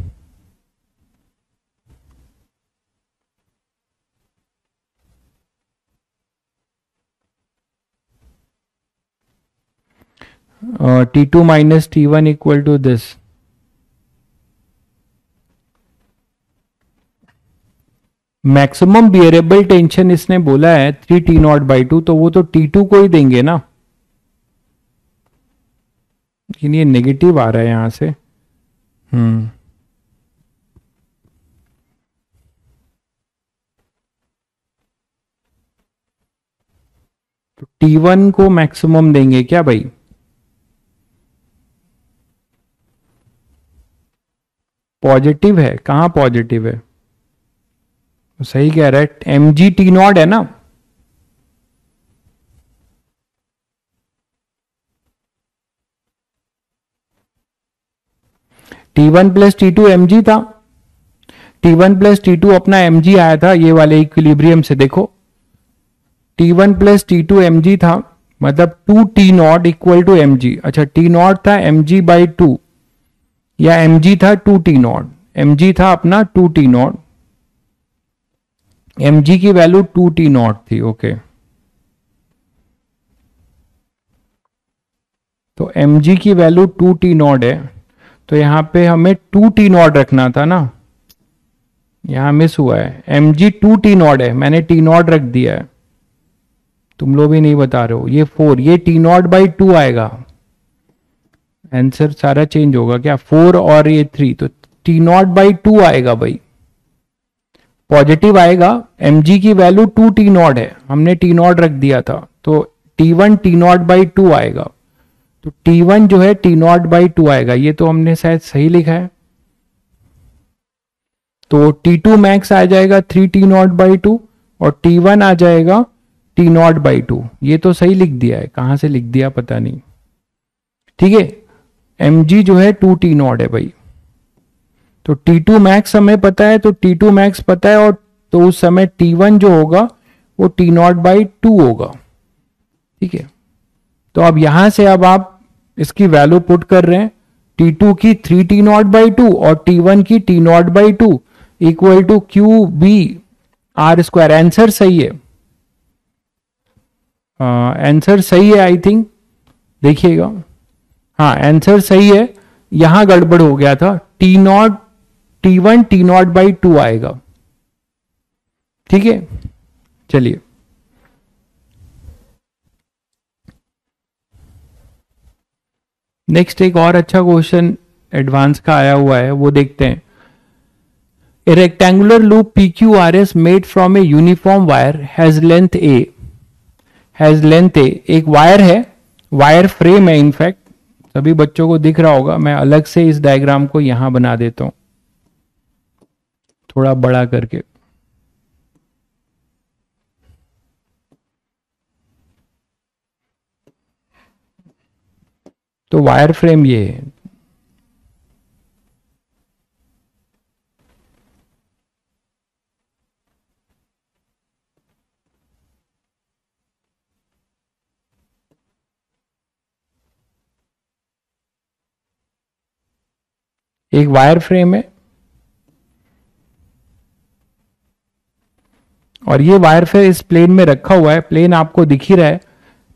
T2 minus T1 equal to this. Maximum bearable tension इसने बोला है 3T0/2, तो वो तो T2 को ही देंगे ना, लेकिन ये नेगेटिव आ रहा है यहां से। तो T1 को मैक्सिमम देंगे क्या भाई? पॉजिटिव है, कहां पॉजिटिव है? सही कह रहा है, mg T0 है ना। T1 प्लस T2 mg था। T1 प्लस T2 अपना mg आया था ये वाले इक्विलिब्रियम से। देखो T1 प्लस T2 mg था, मतलब 2T0 इक्वल टू mg। अच्छा T0 था mg/2 या mg था 2T0। mg था अपना 2T0, mg की वैल्यू 2T0 थी। ओके, तो mg की वैल्यू 2T0 है, तो यहां पे हमें 2T0 रखना था ना, यहां मिस हुआ है। mg 2T0 है, मैंने T0 रख दिया है, तुम लोग भी नहीं बता रहे हो। ये 4, ये T0/2 आएगा। आंसर सारा चेंज होगा क्या? 4 और ये 3, तो T0/2 आएगा भाई, पॉजिटिव आएगा। mg की वैल्यू 2T0 है, हमने T0 रख दिया था, तो T1 T0/2 आएगा। तो T1 जो है T0/2 आएगा, ये तो हमने शायद सही लिखा है। तो T2 मैक्स आ जाएगा 3T0/2 और T1 आ जाएगा T0/2। ये तो सही लिख दिया है, कहां से लिख दिया पता नहीं। ठीक है, mg जो है 2T0 है भाई। तो T2 मैक्स हमें पता है, तो T2 मैक्स पता है, और तो उस समय T1 जो होगा वो T0/2 होगा। ठीक है, तो अब यहां से अब आप इसकी वैल्यू पुट कर रहे हैं, T2 की 3T0/2 और T1 की T0/2 equal to QB/R²। Answer सही है, आंसर सही है आई थिंक, देखिएगा। हाँ आंसर सही है, यहां गड़बड़ हो गया था। T1 T0/2 आएगा। ठीक है, चलिए नेक्स्ट एक और अच्छा क्वेश्चन एडवांस का आया हुआ है, वो देखते हैं। ए rectangular loop PQRS made from a uniform wire has length A। एक वायर है, वायर फ्रेम है, इनफैक्ट सभी बच्चों को दिख रहा होगा। मैं अलग से इस डायग्राम को यहां बना देता हूं, थोड़ा बड़ा करके। तो वायर फ्रेम ये है। एक वायर फ्रेम है, और ये वायर फ्रेम इस प्लेन में रखा हुआ है। प्लेन आपको दिख ही रहा है,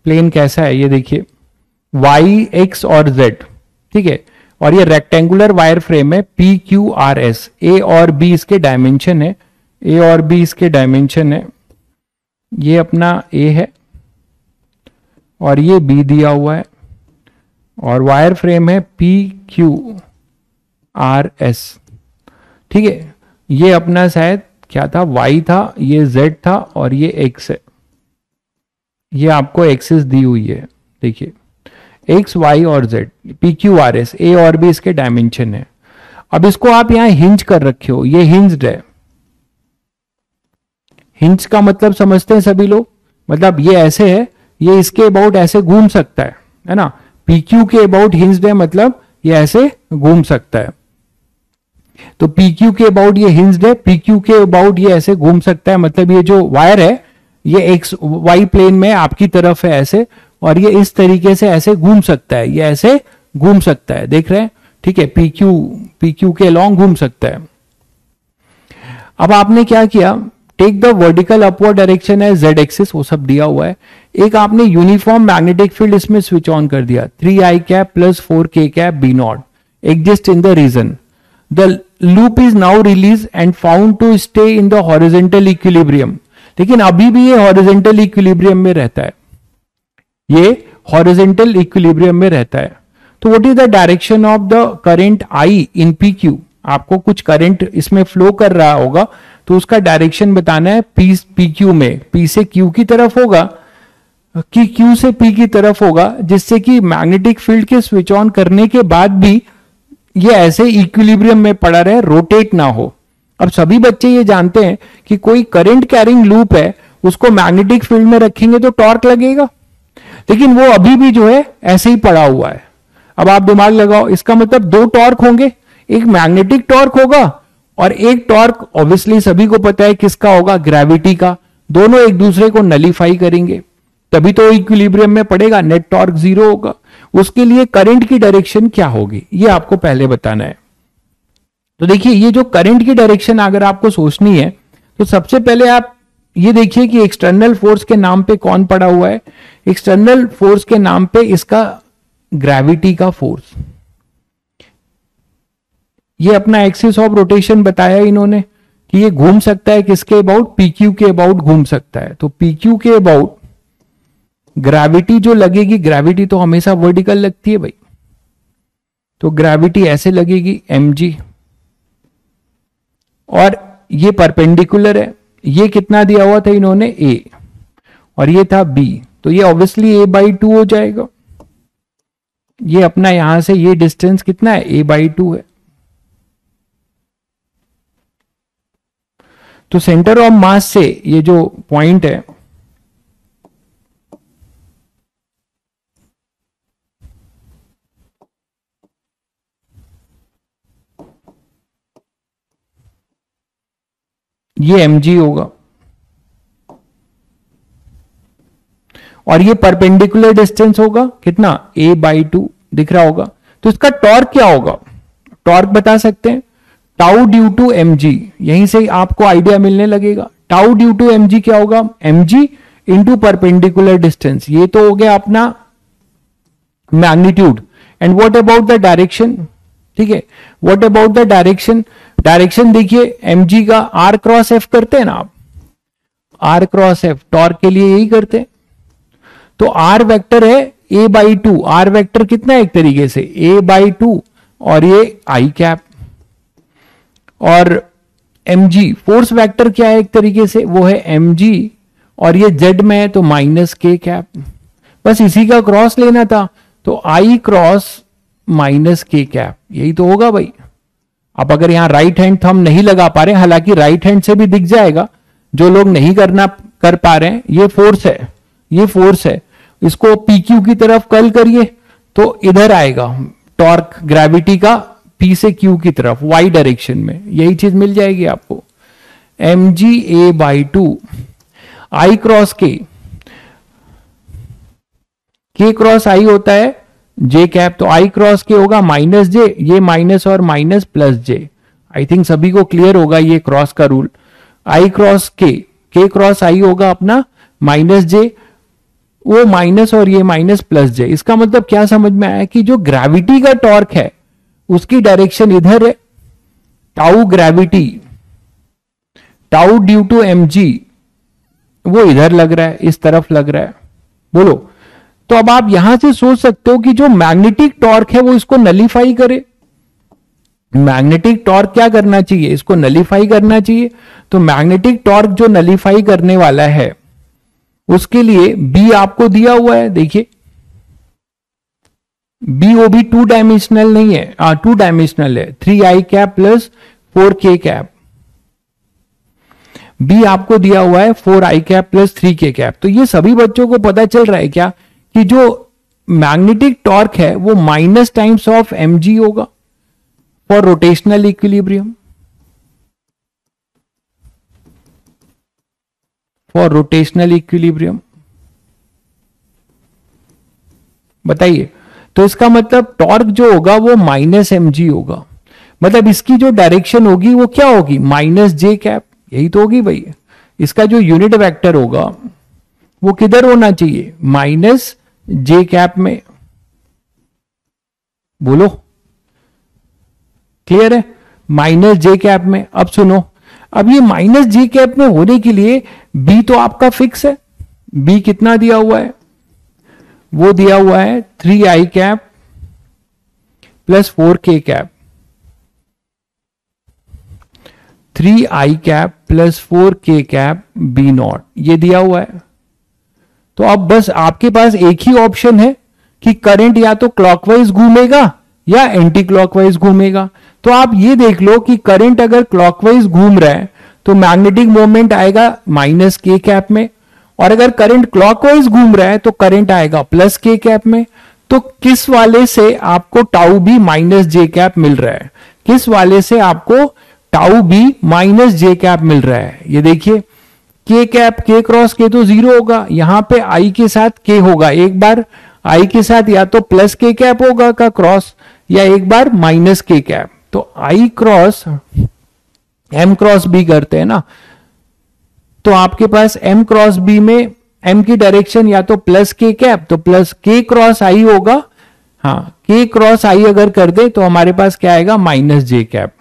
प्लेन कैसा है ये देखिए, y, x और z। ठीक है, और ये रेक्टेंगुलर वायर फ्रेम है PQRS। a और b इसके डायमेंशन है, a और b इसके डायमेंशन है। ये अपना a है और ये b दिया हुआ है, और वायर फ्रेम है PQRS। ठीक है, ये अपना शायद क्या था, y था, ये z था और ये x है। ये आपको एक्सिस दी हुई है, देखिए x, y और z। PQRS, a और b इसके डायमेंशन है। अब इसको आप यहां हिंज कर रखे हो, ये हिंज्ड है। हिंज का मतलब समझते हैं सभी लोग, मतलब ये ऐसे है, ये इसके अबाउट ऐसे घूम सकता है ना। पी क्यू के अबाउट हिंज्ड है, मतलब ये ऐसे घूम सकता है। तो पी क्यू के अबाउट ये हिंज्ड है, पी क्यू के अबाउट ये ऐसे घूम सकता है, मतलब ये जो वायर है ये एक्स वाई प्लेन में आपकी तरफ है ऐसे, और ये इस तरीके से ऐसे घूम सकता है, ये ऐसे घूम सकता है, देख रहे हैं, ठीक है। पी क्यू के लॉन्ग घूम सकता है। अब आपने क्या किया, take the vertical upward direction है जेड एक्सिस, वो सब दिया हुआ है। एक आपने यूनिफॉर्म मैग्नेटिक फील्ड इसमें स्विच ऑन कर दिया, 3i cap plus 4k cap B naught exist in the region. The loop is now release and found to stay in the horizontal equilibrium. लेकिन अभी भी ये हॉरिजॉन्टल इक्विलिब्रियम में रहता है, ये हॉरिजॉन्टल इक्विलिब्रियम में रहता है। तो what is the direction of the current I in P Q, आपको कुछ करंट इसमें फ्लो कर रहा होगा, तो उसका डायरेक्शन बताना है। पी क्यू में, पी से क्यू की तरफ होगा कि क्यू से पी की तरफ होगा, जिससे कि मैग्नेटिक फील्ड के स्विच ऑन करने के बाद भी ये ऐसे इक्विलिब्रियम में पड़ा रहे, रोटेट ना हो। अब सभी बच्चे ये जानते हैं कि कोई करंट कैरिंग लूप है, उसको मैग्नेटिक फील्ड में रखेंगे तो टॉर्क लगेगा, लेकिन वो अभी भी जो है ऐसे ही पड़ा हुआ है। अब आप दिमाग लगाओ, इसका मतलब दो टॉर्क होंगे, एक मैग्नेटिक टॉर्क होगा और एक टॉर्क ऑब्वियसली सभी को पता है किसका होगा, ग्रेविटी का। दोनों एक दूसरे को नलीफाई करेंगे, तभी तो इक्विलिब्रियम में पड़ेगा, नेट टॉर्क जीरो होगा। उसके लिए करंट की डायरेक्शन क्या होगी, ये आपको पहले बताना है। तो देखिए, ये जो करंट की डायरेक्शन अगर आपको सोचनी है, तो सबसे पहले आप ये देखिए कि एक्सटर्नल फोर्स के नाम पे कौन पड़ा हुआ है। एक्सटर्नल फोर्स के नाम पे इसका ग्रेविटी का फोर्स, ये अपना एक्सिस ऑफ रोटेशन बताया इन्होंने कि ये घूम सकता है किसके अबाउट, पीक्यू के अबाउट घूम सकता है। तो पीक्यू के अबाउट ग्रेविटी जो लगेगी, ग्रेविटी तो हमेशा वर्टिकल लगती है भाई, तो ग्रेविटी ऐसे लगेगी mg, और ये परपेंडिकुलर है, ये कितना दिया हुआ था इन्होंने a, और ये था b, तो ये ऑब्वियसली a/2 हो जाएगा। ये अपना यहां से ये डिस्टेंस कितना है, a/2 है। तो सेंटर ऑफ मास से ये जो पॉइंट है, ये mg होगा, और ये परपेंडिकुलर डिस्टेंस होगा कितना, a/2 दिख रहा होगा। तो इसका टॉर्क क्या होगा, टॉर्क बता सकते हैं, टाउ ड्यू टू mg, यहीं से आपको आइडिया मिलने लगेगा। टाउ ड्यू टू mg क्या होगा, mg इंटू परपेंडिकुलर डिस्टेंस, ये तो हो गया अपना magnitude. And what about the direction, ठीक है, what about the direction, direction देखिए mg का r क्रॉस f करते हैं ना आप, r क्रॉस f टॉर्क के लिए यही करते हैं। तो r वेक्टर है a/2, r वेक्टर कितना है एक तरीके से a/2, और ये i कैप, और mg फोर्स वेक्टर क्या है एक तरीके से, वो है mg, और ये z में है तो -k कैप। बस इसी का क्रॉस लेना था, तो i क्रॉस -k कैप, यही तो होगा भाई। अब अगर यहां राइट हैंड थंब नहीं लगा पा रहे, हालांकि राइट हैंड से भी दिख जाएगा, जो लोग नहीं कर पा रहे हैं, ये फोर्स है, ये फोर्स है, इसको PQ की तरफ कर्ल करिए तो इधर आएगा टॉर्क ग्रेविटी का, P से Q की तरफ y डायरेक्शन में, यही चीज मिल जाएगी आपको। mg a/2 i cross k cross i होता है j कैप, तो i क्रॉस k होगा -j, ये माइनस और minus plus j। I think सभी को क्लियर होगा ये क्रॉस का rule. i cross k cross i होगा अपना -j, वो माइनस और ये माइनस प्लस j। इसका मतलब क्या समझ में आया कि जो ग्रेविटी का टॉर्क है उसकी डायरेक्शन इधर है, tau gravity, tau due to mg वो इधर लग रहा है, इस तरफ लग रहा है, बोलो। तो अब आप यहां से सोच सकते हो कि जो मैग्नेटिक टॉर्क है वो इसको नलीफाई करे। मैग्नेटिक टॉर्क क्या करना चाहिए, इसको नलीफाई करना चाहिए। तो मैग्नेटिक टॉर्क जो नलीफाई करने वाला है उसके लिए बी आपको दिया हुआ है, देखिए बी वो भी 2 डायमेंशनल नहीं है, 2 डायमेंशनल है, 3i cap plus 4k cap. B आपको दिया हुआ है 4i cap plus 3k cap. तो ये सभी बच्चों को पता चल रहा है क्या कि जो मैग्नेटिक टॉर्क है वो माइनस टाइम्स ऑफ mg होगा for rotational equilibrium, for rotational equilibrium. बताइए, तो इसका मतलब टॉर्क जो होगा वो माइनस mg होगा, मतलब इसकी जो डायरेक्शन होगी वो क्या होगी, माइनस जे कैप। यही तो होगी भाई। इसका जो यूनिट वेक्टर होगा वो किधर होना चाहिए, माइनस जे कैप में। बोलो, क्लियर है, माइनस जे कैप में। अब सुनो, अब ये माइनस जे कैप में होने के लिए बी तो आपका फिक्स है। बी कितना दिया हुआ है, वो दिया हुआ है 3i cap plus 4k cap, 3i cap plus 4k cap B naught, ये दिया हुआ है। तो अब बस आपके पास एक ही ऑप्शन है कि करंट या तो क्लॉकवाइज घूमेगा या एंटी क्लॉकवाइज घूमेगा। तो आप ये देख लो कि करंट अगर क्लॉकवाइज घूम रहा है तो मैग्नेटिक मोमेंट आएगा माइनस के कैप में, और अगर करंट क्लॉकवाइज घूम रहा है तो करंट आएगा प्लस के कैप में। तो किस वाले से आपको टाउ बी माइनस जे कैप मिल रहा है, किस वाले से आपको टाउ बी माइनस जे कैप मिल रहा है। ये देखिए, के कैप, के क्रॉस के तो जीरो होगा, यहां पे आई के साथ के होगा, एक बार आई के साथ या तो प्लस के कैप होगा का क्रॉस या एक बार माइनस के कैप। तो आई क्रॉस एम क्रॉस बी करते हैं ना, तो आपके पास एम क्रॉस बी में एम की डायरेक्शन या तो प्लस के कैप, तो प्लस के क्रॉस आई होगा। हाँ, के क्रॉस आई अगर कर दे तो हमारे पास क्या आएगा, माइनस जे कैप।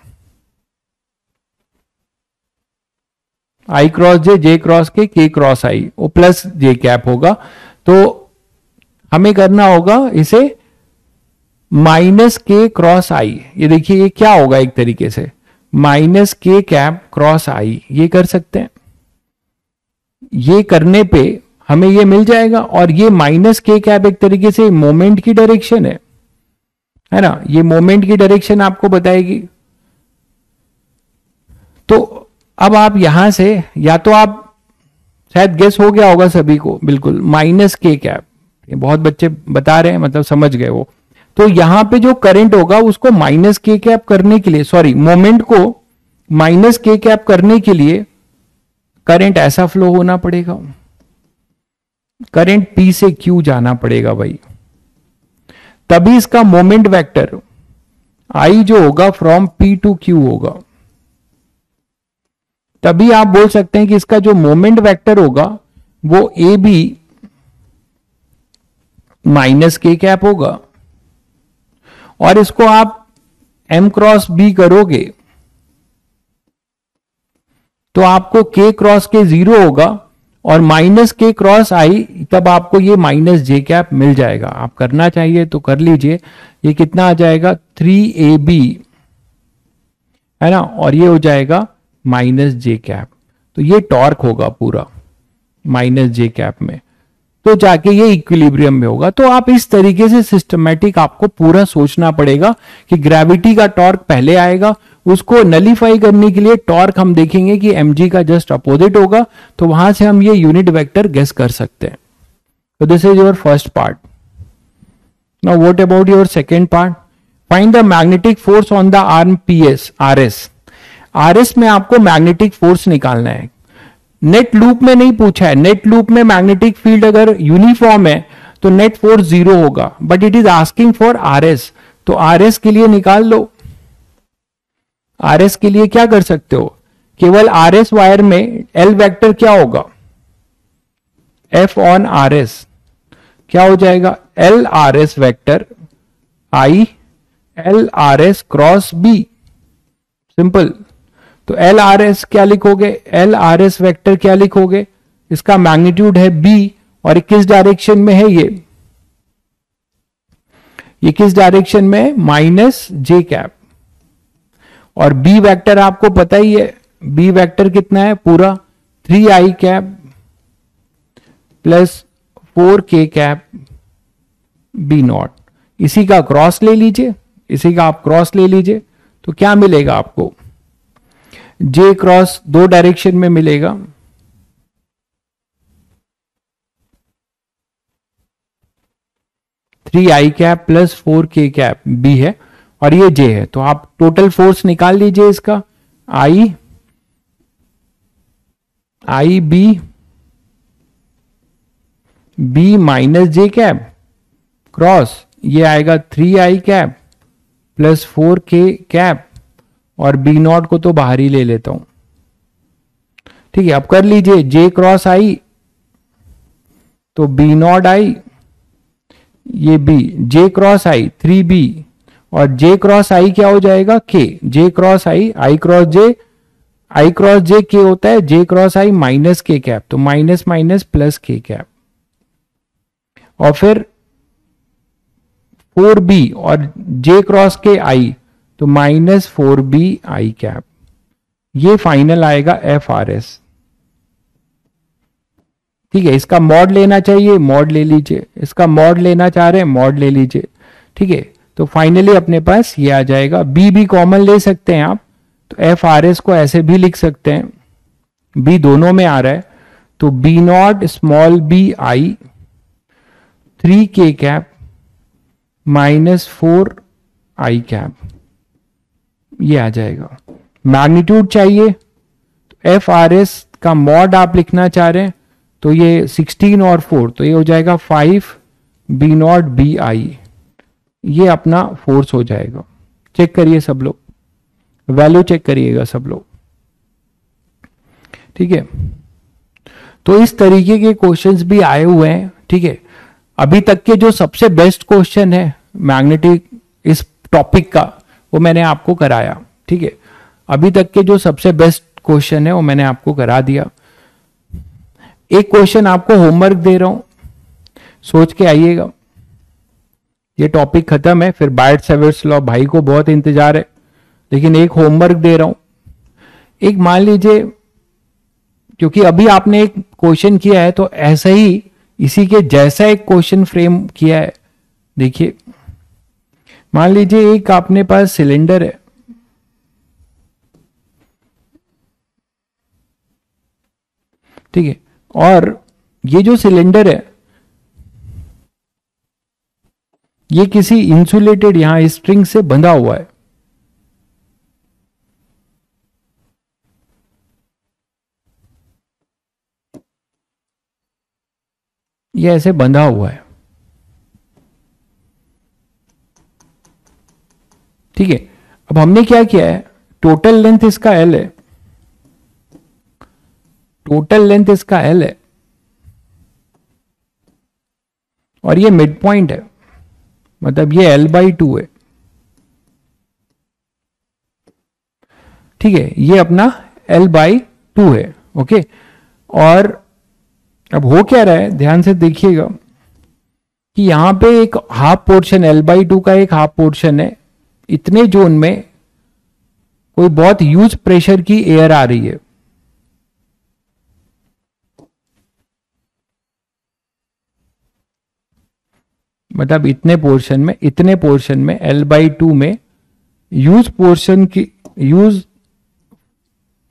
आई क्रॉस जे, जे क्रॉस के क्रॉस आई, वो प्लस जे कैप होगा। तो हमें करना होगा इसे माइनस के क्रॉस आई। ये देखिए ये क्या होगा, एक तरीके से माइनस के कैप क्रॉस आई, ये कर सकते हैं। ये करने पे हमें ये मिल जाएगा, और ये माइनस के कैप एक तरीके से मोमेंट की डायरेक्शन है ना, ये मोमेंट की डायरेक्शन आपको बताएगी। तो अब आप यहां से या तो आप, शायद गेस हो गया होगा सभी को, बिल्कुल माइनस के कैप, ये बहुत बच्चे बता रहे हैं, मतलब समझ गए वो। तो यहां पे जो करंट होगा उसको माइनस के कैप करने के लिए, सॉरी मोमेंट को माइनस के कैप करने के लिए करंट ऐसा फ्लो होना पड़ेगा, करंट P से Q जाना पड़ेगा भाई, तभी इसका मोमेंट वेक्टर I जो होगा फ्रॉम P टू Q होगा। तभी आप बोल सकते हैं कि इसका जो मोमेंट वेक्टर होगा वो A B minus K cap होगा, और इसको आप m क्रॉस बी करोगे तो आपको k क्रॉस के जीरो होगा, और माइनस के क्रॉस आई, तब आपको ये माइनस जे कैप मिल जाएगा। आप करना चाहिए तो कर लीजिए। ये कितना आ जाएगा, 3ab है ना, और ये हो जाएगा माइनस जे कैप। तो ये टॉर्क होगा पूरा माइनस जे कैप में, तो जाके ये इक्विलिब्रियम में होगा। तो आप इस तरीके से सिस्टमैटिक आपको पूरा सोचना पड़ेगा कि ग्रेविटी का टॉर्क पहले आएगा, उसको नलीफाई करने के लिए टॉर्क हम देखेंगे कि mg का जस्ट अपोजिट होगा, तो वहां से हम ये यूनिट वेक्टर गेस कर सकते हैं। तो this is your first part. Now what about your second part, find the magnetic force on the arm PS RS। RS में आपको मैग्नेटिक फोर्स निकालना है। नेट लूप में नहीं पूछा है, नेट लूप में मैग्नेटिक फील्ड अगर यूनिफॉर्म है तो नेट फोर्स जीरो होगा, but it is asking for RS, तो RS के लिए निकाल लो। RS के लिए क्या कर सकते हो, केवल RS वायर में L वेक्टर क्या होगा, F ऑन RS क्या हो जाएगा, L RS vector I L RS cross B, simple. तो L RS क्या लिखोगे, L RS वेक्टर क्या लिखोगे, इसका मैग्नीट्यूड है B, और किस डायरेक्शन में है, ये किस डायरेक्शन में है, माइनस जे कैप। और B वेक्टर आपको पता ही है, B वेक्टर कितना है, पूरा 3i cap plus 4k cap B not. इसी का क्रॉस ले लीजिए, इसी का आप क्रॉस ले लीजिए, तो क्या मिलेगा आपको, जे क्रॉस दो डायरेक्शन में मिलेगा, थ्री आई कैप प्लस फोर के कैप बी है और ये जे है, तो आप टोटल फोर्स निकाल लीजिए इसका, आई बी माइनस जे कैप क्रॉस ये आएगा थ्री आई कैप प्लस फोर के कैप, और बी नॉट को तो बाहर ही ले लेता हूं। ठीक है, अब कर लीजिए जे क्रॉस आई, तो बी नॉट आई, ये B, J cross I three B, और जे क्रॉस आई क्या हो जाएगा के, जे क्रॉस आई क्रॉस जे के होता है, जे क्रॉस आई माइनस के कैप, तो माइनस माइनस प्लस के कैप, और फिर 4b और जे क्रॉस के आई, तो माइनस 4b आई कैप, ये फाइनल आएगा एफ आर एस। ठीक है, इसका मॉड लेना चाहिए, मॉड ले लीजिए, इसका मॉड लेना चाह रहे हैं, मॉड ले लीजिए। ठीक है, तो फाइनली अपने पास ये आ जाएगा, बी भी कॉमन ले सकते हैं आप, तो एफ आर एस को ऐसे भी लिख सकते हैं, बी दोनों में आ रहा है, तो B naught small B I three K cap minus four I cap, ये आ जाएगा। मैग्नीट्यूड चाहिए, तो एफ आर एस का मॉड आप लिखना चाह रहे हैं, तो ये 16 और 4, तो ये हो जाएगा 5 बी नॉट बी आई, ये अपना फोर्स हो जाएगा। चेक करिए सब लोग, वैल्यू चेक करिएगा सब लोग। ठीक है, तो इस तरीके के क्वेश्चंस भी आए हुए हैं। ठीक है, अभी तक के जो सबसे बेस्ट क्वेश्चन है मैग्नेटिक इस टॉपिक का, वो मैंने आपको कराया। ठीक है, अभी तक के जो सबसे बेस्ट क्वेश्चन है वो मैंने आपको करा दिया। एक क्वेश्चन आपको होमवर्क दे रहा हूं, सोच के आइएगा। ये टॉपिक खत्म है, फिर बायट सेवर्स लॉ भाई को बहुत इंतजार है, लेकिन एक होमवर्क दे रहा हूं। एक मान लीजिए, क्योंकि अभी आपने एक क्वेश्चन किया है, तो ऐसा ही इसी के जैसा एक क्वेश्चन फ्रेम किया है। देखिए, मान लीजिए एक आपने पास सिलेंडर है, ठीक है, और ये जो सिलेंडर है ये किसी इंसुलेटेड यहां स्ट्रिंग से बंधा हुआ है। ये ऐसे बंधा हुआ है। ठीक है, अब हमने क्या किया है, टोटल लेंथ इसका एल है, टोटल लेंथ इसका एल है, और ये मिड पॉइंट है, मतलब ये एल बाई टू है। ठीक है, ये अपना एल बाई टू है। ओके, और अब हो क्या रहा है, ध्यान से देखिएगा कि यहां पे एक half portion L by two का एक हाफ पोर्शन है, इतने जोन में कोई बहुत ह्यूज प्रेशर की एयर आ रही है। मतलब इतने पोर्शन में एल बाई टू में यूज पोर्शन की यूज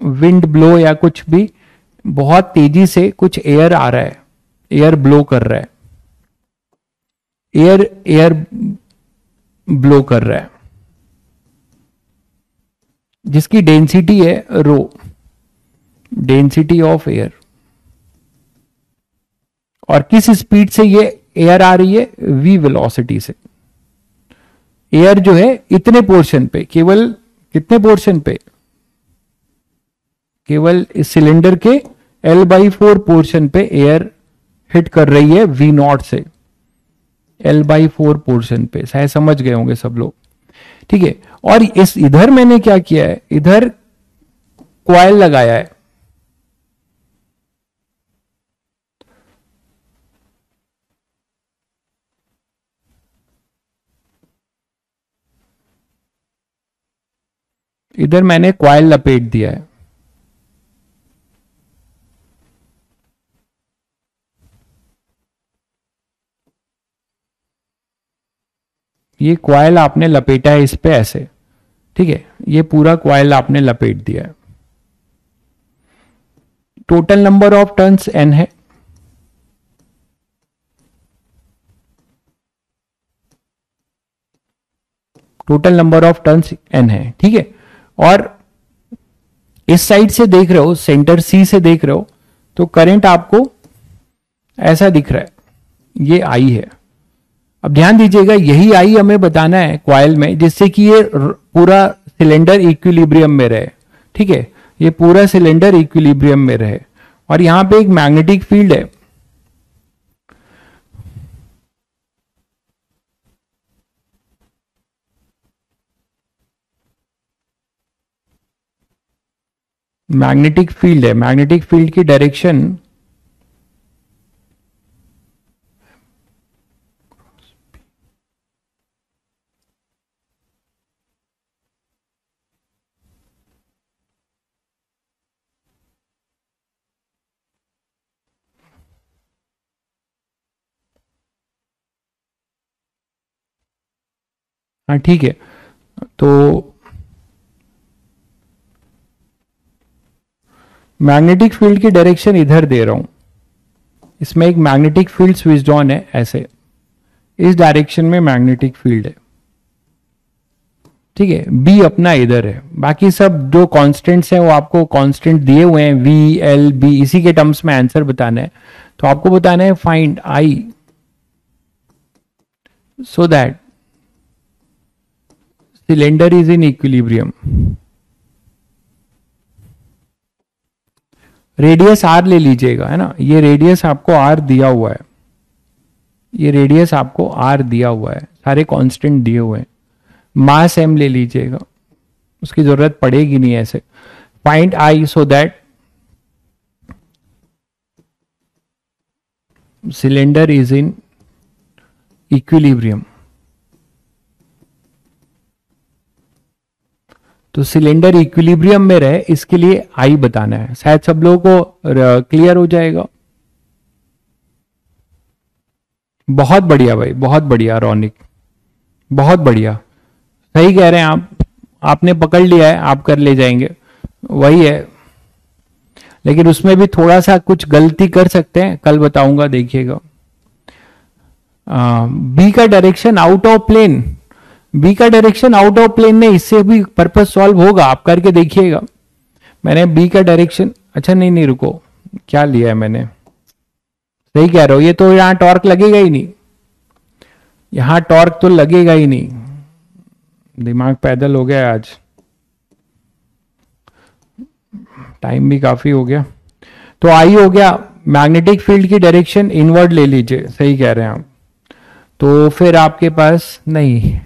विंड ब्लो या कुछ भी बहुत तेजी से कुछ एयर आ रहा है, एयर ब्लो कर रहा है, एयर ब्लो कर रहा है, जिसकी डेंसिटी है रो, डेंसिटी ऑफ एयर। और किस स्पीड से ये एयर आ रही है, वी वेलोसिटी से। एयर जो है इतने पोर्शन पे, केवल कितने पोर्शन पे, केवल इस सिलेंडर के एल बाई फोर पोर्शन पे एयर हिट कर रही है वी नॉट से, एल बाई फोर पोर्शन पे। शायद समझ गए होंगे सब लोग। ठीक है, और इस इधर मैंने क्या किया है, इधर कॉइल लगाया है, इधर मैंने कॉइल लपेट दिया है। ये कॉइल आपने लपेटा है इस पे ऐसे। ठीक है, ये पूरा कॉइल आपने लपेट दिया है। Total number of turns n है, total number of turns n है, ठीक है। और इस साइड से देख रहे हो, सेंटर C से देख रहे हो, तो करंट आपको ऐसा दिख रहा है, ये I है। अब ध्यान दीजिएगा, यही I हमें बताना है कॉइल में, जिससे कि ये पूरा सिलेंडर इक्विलिब्रियम में रहे, ठीक है, ये पूरा सिलेंडर इक्विलिब्रियम में रहे। और यहां पे एक मैग्नेटिक फील्ड है, मैग्नेटिक फील्ड है, मैग्नेटिक फील्ड की डायरेक्शन हाँ ठीक है, तो मैग्नेटिक फील्ड की डायरेक्शन इधर दे रहा हूं, इसमें एक मैग्नेटिक फील्ड स्विच्ड ऑन है, ऐसे इस डायरेक्शन में मैग्नेटिक फील्ड है, ठीक है। बी अपना इधर है, बाकी सब जो कांस्टेंट्स हैं वो आपको कांस्टेंट दिए हुए हैं, वी एल बी, इसी के टर्म्स में आंसर बताना है। तो आपको बताना है find I so that cylinder is in equilibrium. Radius R ले लीजिएगा, है ना, ये रेडियस आपको आर दिया हुआ है, ये रेडियस आपको आर दिया हुआ है, सारे कांस्टेंट दिए हुए हैं। मास एम ले लीजिएगा, उसकी जरूरत पड़ेगी नहीं ऐसे। Find I so that cylinder is in equilibrium. तो सिलेंडर इक्विलिब्रियम में रहे, इसके लिए आई बताना है। शायद सब लोगों को क्लियर हो जाएगा। बहुत बढ़िया भाई, बहुत बढ़िया रौनिक, बहुत बढ़िया, सही कह रहे हैं आप, आपने पकड़ लिया है, आप कर ले जाएंगे, वही है। लेकिन उसमें भी थोड़ा सा कुछ गलती कर सकते हैं, कल बताऊंगा, देखिएगा। बी का direction out of plane, B का डायरेक्शन आउट ऑफ प्लेन ने, इससे भी पर्पस सॉल्व होगा, आप करके देखिएगा। मैंने बी का डायरेक्शन, अच्छा नहीं नहीं रुको, क्या लिया है मैंने, सही कह रहा हूं, ये तो यहां टॉर्क लगेगा ही नहीं, यहां टॉर्क तो लगेगा ही नहीं, दिमाग पैदल हो गया आज, टाइम भी काफी हो गया। तो आई हो गया, मैग्नेटिक फील्ड की डायरेक्शन इनवर्ड ले लीजिए, सही कह रहे हैं आप। तो फिर आपके पास नहीं,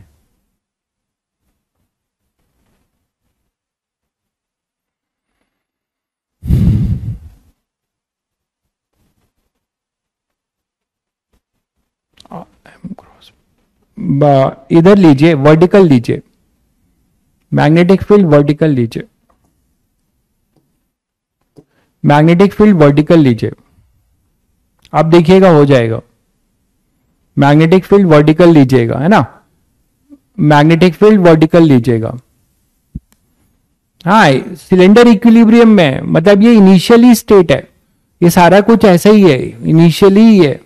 इधर लीजिए, वर्टिकल लीजिए, मैग्नेटिक फील्ड वर्टिकल लीजिए, मैग्नेटिक फील्ड वर्टिकल लीजिए, अब देखिएगा हो जाएगा। मैग्नेटिक फील्ड वर्टिकल लीजिएगा, है ना, मैग्नेटिक फील्ड वर्टिकल लीजिएगा। हाँ, सिलेंडर इक्विलिब्रियम में, मतलब ये इनिशियली स्टेट है, ये सारा कुछ ऐसा ही है, इनिशियली ही है,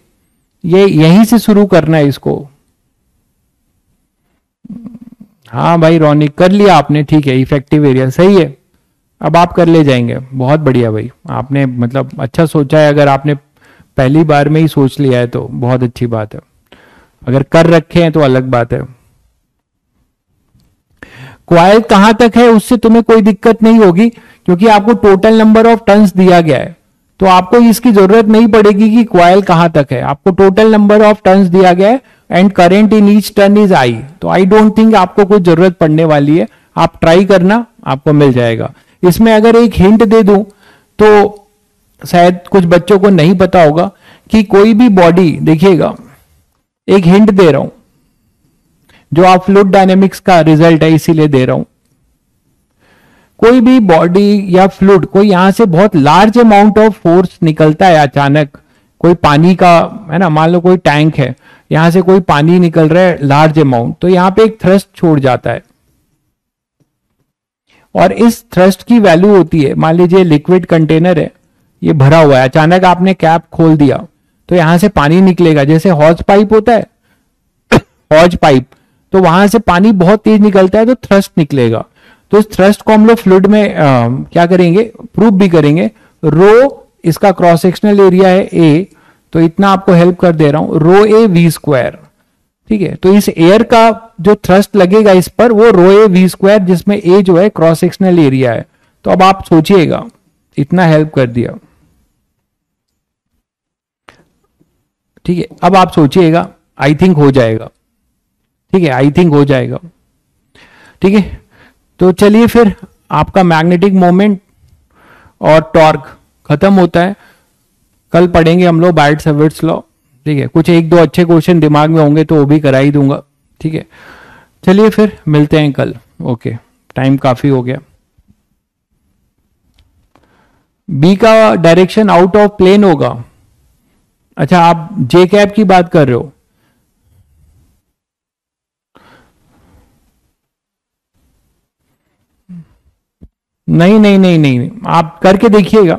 ये यहीं से शुरू करना है इसको। हाँ भाई रौनिक, कर लिया आपने, ठीक है, इफेक्टिव एरिया सही है, अब आप कर ले जाएंगे, बहुत बढ़िया भाई, आपने मतलब अच्छा सोचा है, अगर आपने पहली बार में ही सोच लिया है तो बहुत अच्छी बात है, अगर कर रखे हैं तो अलग बात है। क्वाइल कहां तक है उससे तुम्हें कोई दिक्कत नहीं होगी, क्योंकि आपको टोटल नंबर ऑफ टर्न्स दिया गया है, तो आपको इसकी जरूरत नहीं पड़ेगी कि क्वाइल कहां तक है, आपको टोटल नंबर ऑफ टर्न्स दिया गया है and current in each turn is I, तो आई डोंट थिंक आपको कुछ जरूरत पड़ने वाली है, आप ट्राई करना, आपको मिल जाएगा। इसमें अगर एक हिंट दे दूं तो शायद कुछ बच्चों को नहीं पता होगा कि कोई भी बॉडी, देखिएगा एक हिंट दे रहा हूं, जो आप फ्लूइड डायनेमिक्स का रिजल्ट है इसीलिए दे रहा हूं, कोई भी बॉडी या फ्लूइड, कोई यहां से बहुत लार्ज अमाउंट ऑफ फोर्स निकलता है अचानक, कोई पानी का, है ना, मान लो कोई टैंक है, यहां से कोई पानी निकल रहा है लार्ज अमाउंट, तो यहां पे एक थ्रस्ट छोड़ जाता है, और इस थ्रस्ट की वैल्यू होती है, मान लीजिए लिक्विड कंटेनर है, ये भरा हुआ है, अचानक आपने कैप खोल दिया तो यहां से पानी निकलेगा, जैसे हॉज पाइप होता है हॉज पाइप, तो वहां से पानी बहुत तेज निकलता है तो थ्रस्ट निकलेगा। तो इस थ्रस्ट को हम लोग फ्लूइड में क्या करेंगे, प्रूफ भी करेंगे। रो इसका क्रॉस सेक्शनल एरिया है ए, तो इतना आपको हेल्प कर दे रहा हूं, रो ए वी स्क्वायर, ठीक है। तो इस एयर का जो थ्रस्ट लगेगा इस पर वो रो ए वी स्क्वायर, जिसमें ए जो है क्रॉस सेक्शनल एरिया है। तो अब आप सोचिएगा, इतना हेल्प कर दिया, ठीक है। अब आप सोचिएगा, आई थिंक हो जाएगा, ठीक है, आई थिंक हो जाएगा, ठीक है। तो चलिए फिर आपका मैग्नेटिक मोमेंट और टॉर्क खत्म होता है। कल पढ़ेंगे हम लोग बायट सैवर्ट्स लॉ, ठीक है। कुछ एक दो अच्छे क्वेश्चन दिमाग में होंगे तो वो भी करा ही दूंगा, ठीक है। चलिए फिर मिलते हैं कल, ओके, टाइम काफी हो गया। बी का डायरेक्शन आउट ऑफ प्लेन होगा। अच्छा, आप जे कैप की बात कर रहे हो, नहीं नहीं नहीं नहीं, आप करके देखिएगा,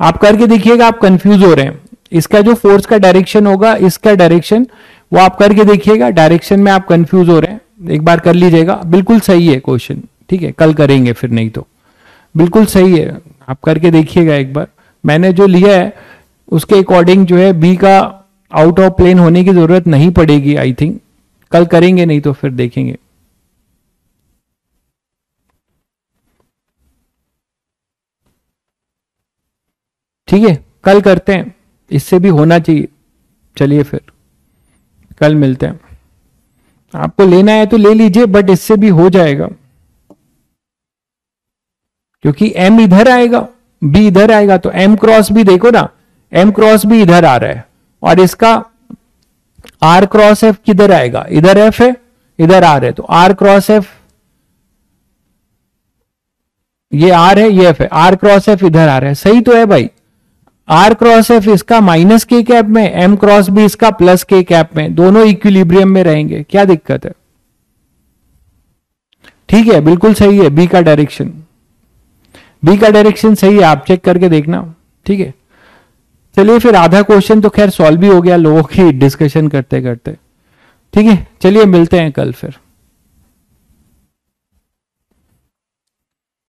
आप करके देखिएगा, आप कंफ्यूज हो रहे हैं। इसका जो फोर्स का डायरेक्शन होगा, इसका डायरेक्शन, वो आप करके देखिएगा, डायरेक्शन में आप कंफ्यूज हो रहे हैं, एक बार कर लीजिएगा, बिल्कुल सही है क्वेश्चन, ठीक है। कल करेंगे फिर, नहीं तो बिल्कुल सही है, आप करके देखिएगा एक बार। मैंने जो लिया है उसके अकॉर्डिंग जो है बी का आउट ऑफ प्लेन होने की जरूरत नहीं पड़ेगी, आई थिंक। कल करेंगे, नहीं तो फिर देखेंगे। ठीक है, कल करते हैं, इससे भी होना चाहिए। चलिए फिर कल मिलते हैं। आपको लेना है तो ले लीजिए, बट इससे भी हो जाएगा, क्योंकि एम इधर आएगा, बी इधर आएगा, तो एम क्रॉस बी देखो ना, एम क्रॉस बी इधर आ रहा है, और इसका आर क्रॉस एफ किधर आएगा, इधर एफ है, इधर आर है, तो आर क्रॉस एफ, ये आर है, ये एफ है, आर क्रॉस एफ इधर आ रहा है, सही तो है भाई। आर क्रॉस एफ इसका माइनस के कैप में, एम क्रॉस बी इसका प्लस के कैप में, दोनों इक्विलिब्रियम में रहेंगे, क्या दिक्कत है? ठीक है, बिल्कुल सही है, बी का डायरेक्शन, बी का डायरेक्शन सही है, आप चेक करके देखना, ठीक है। चलिए फिर, आधा क्वेश्चन तो खैर सॉल्व भी हो गया लोगों की डिस्कशन करते करते, ठीक है। चलिए मिलते हैं कल फिर।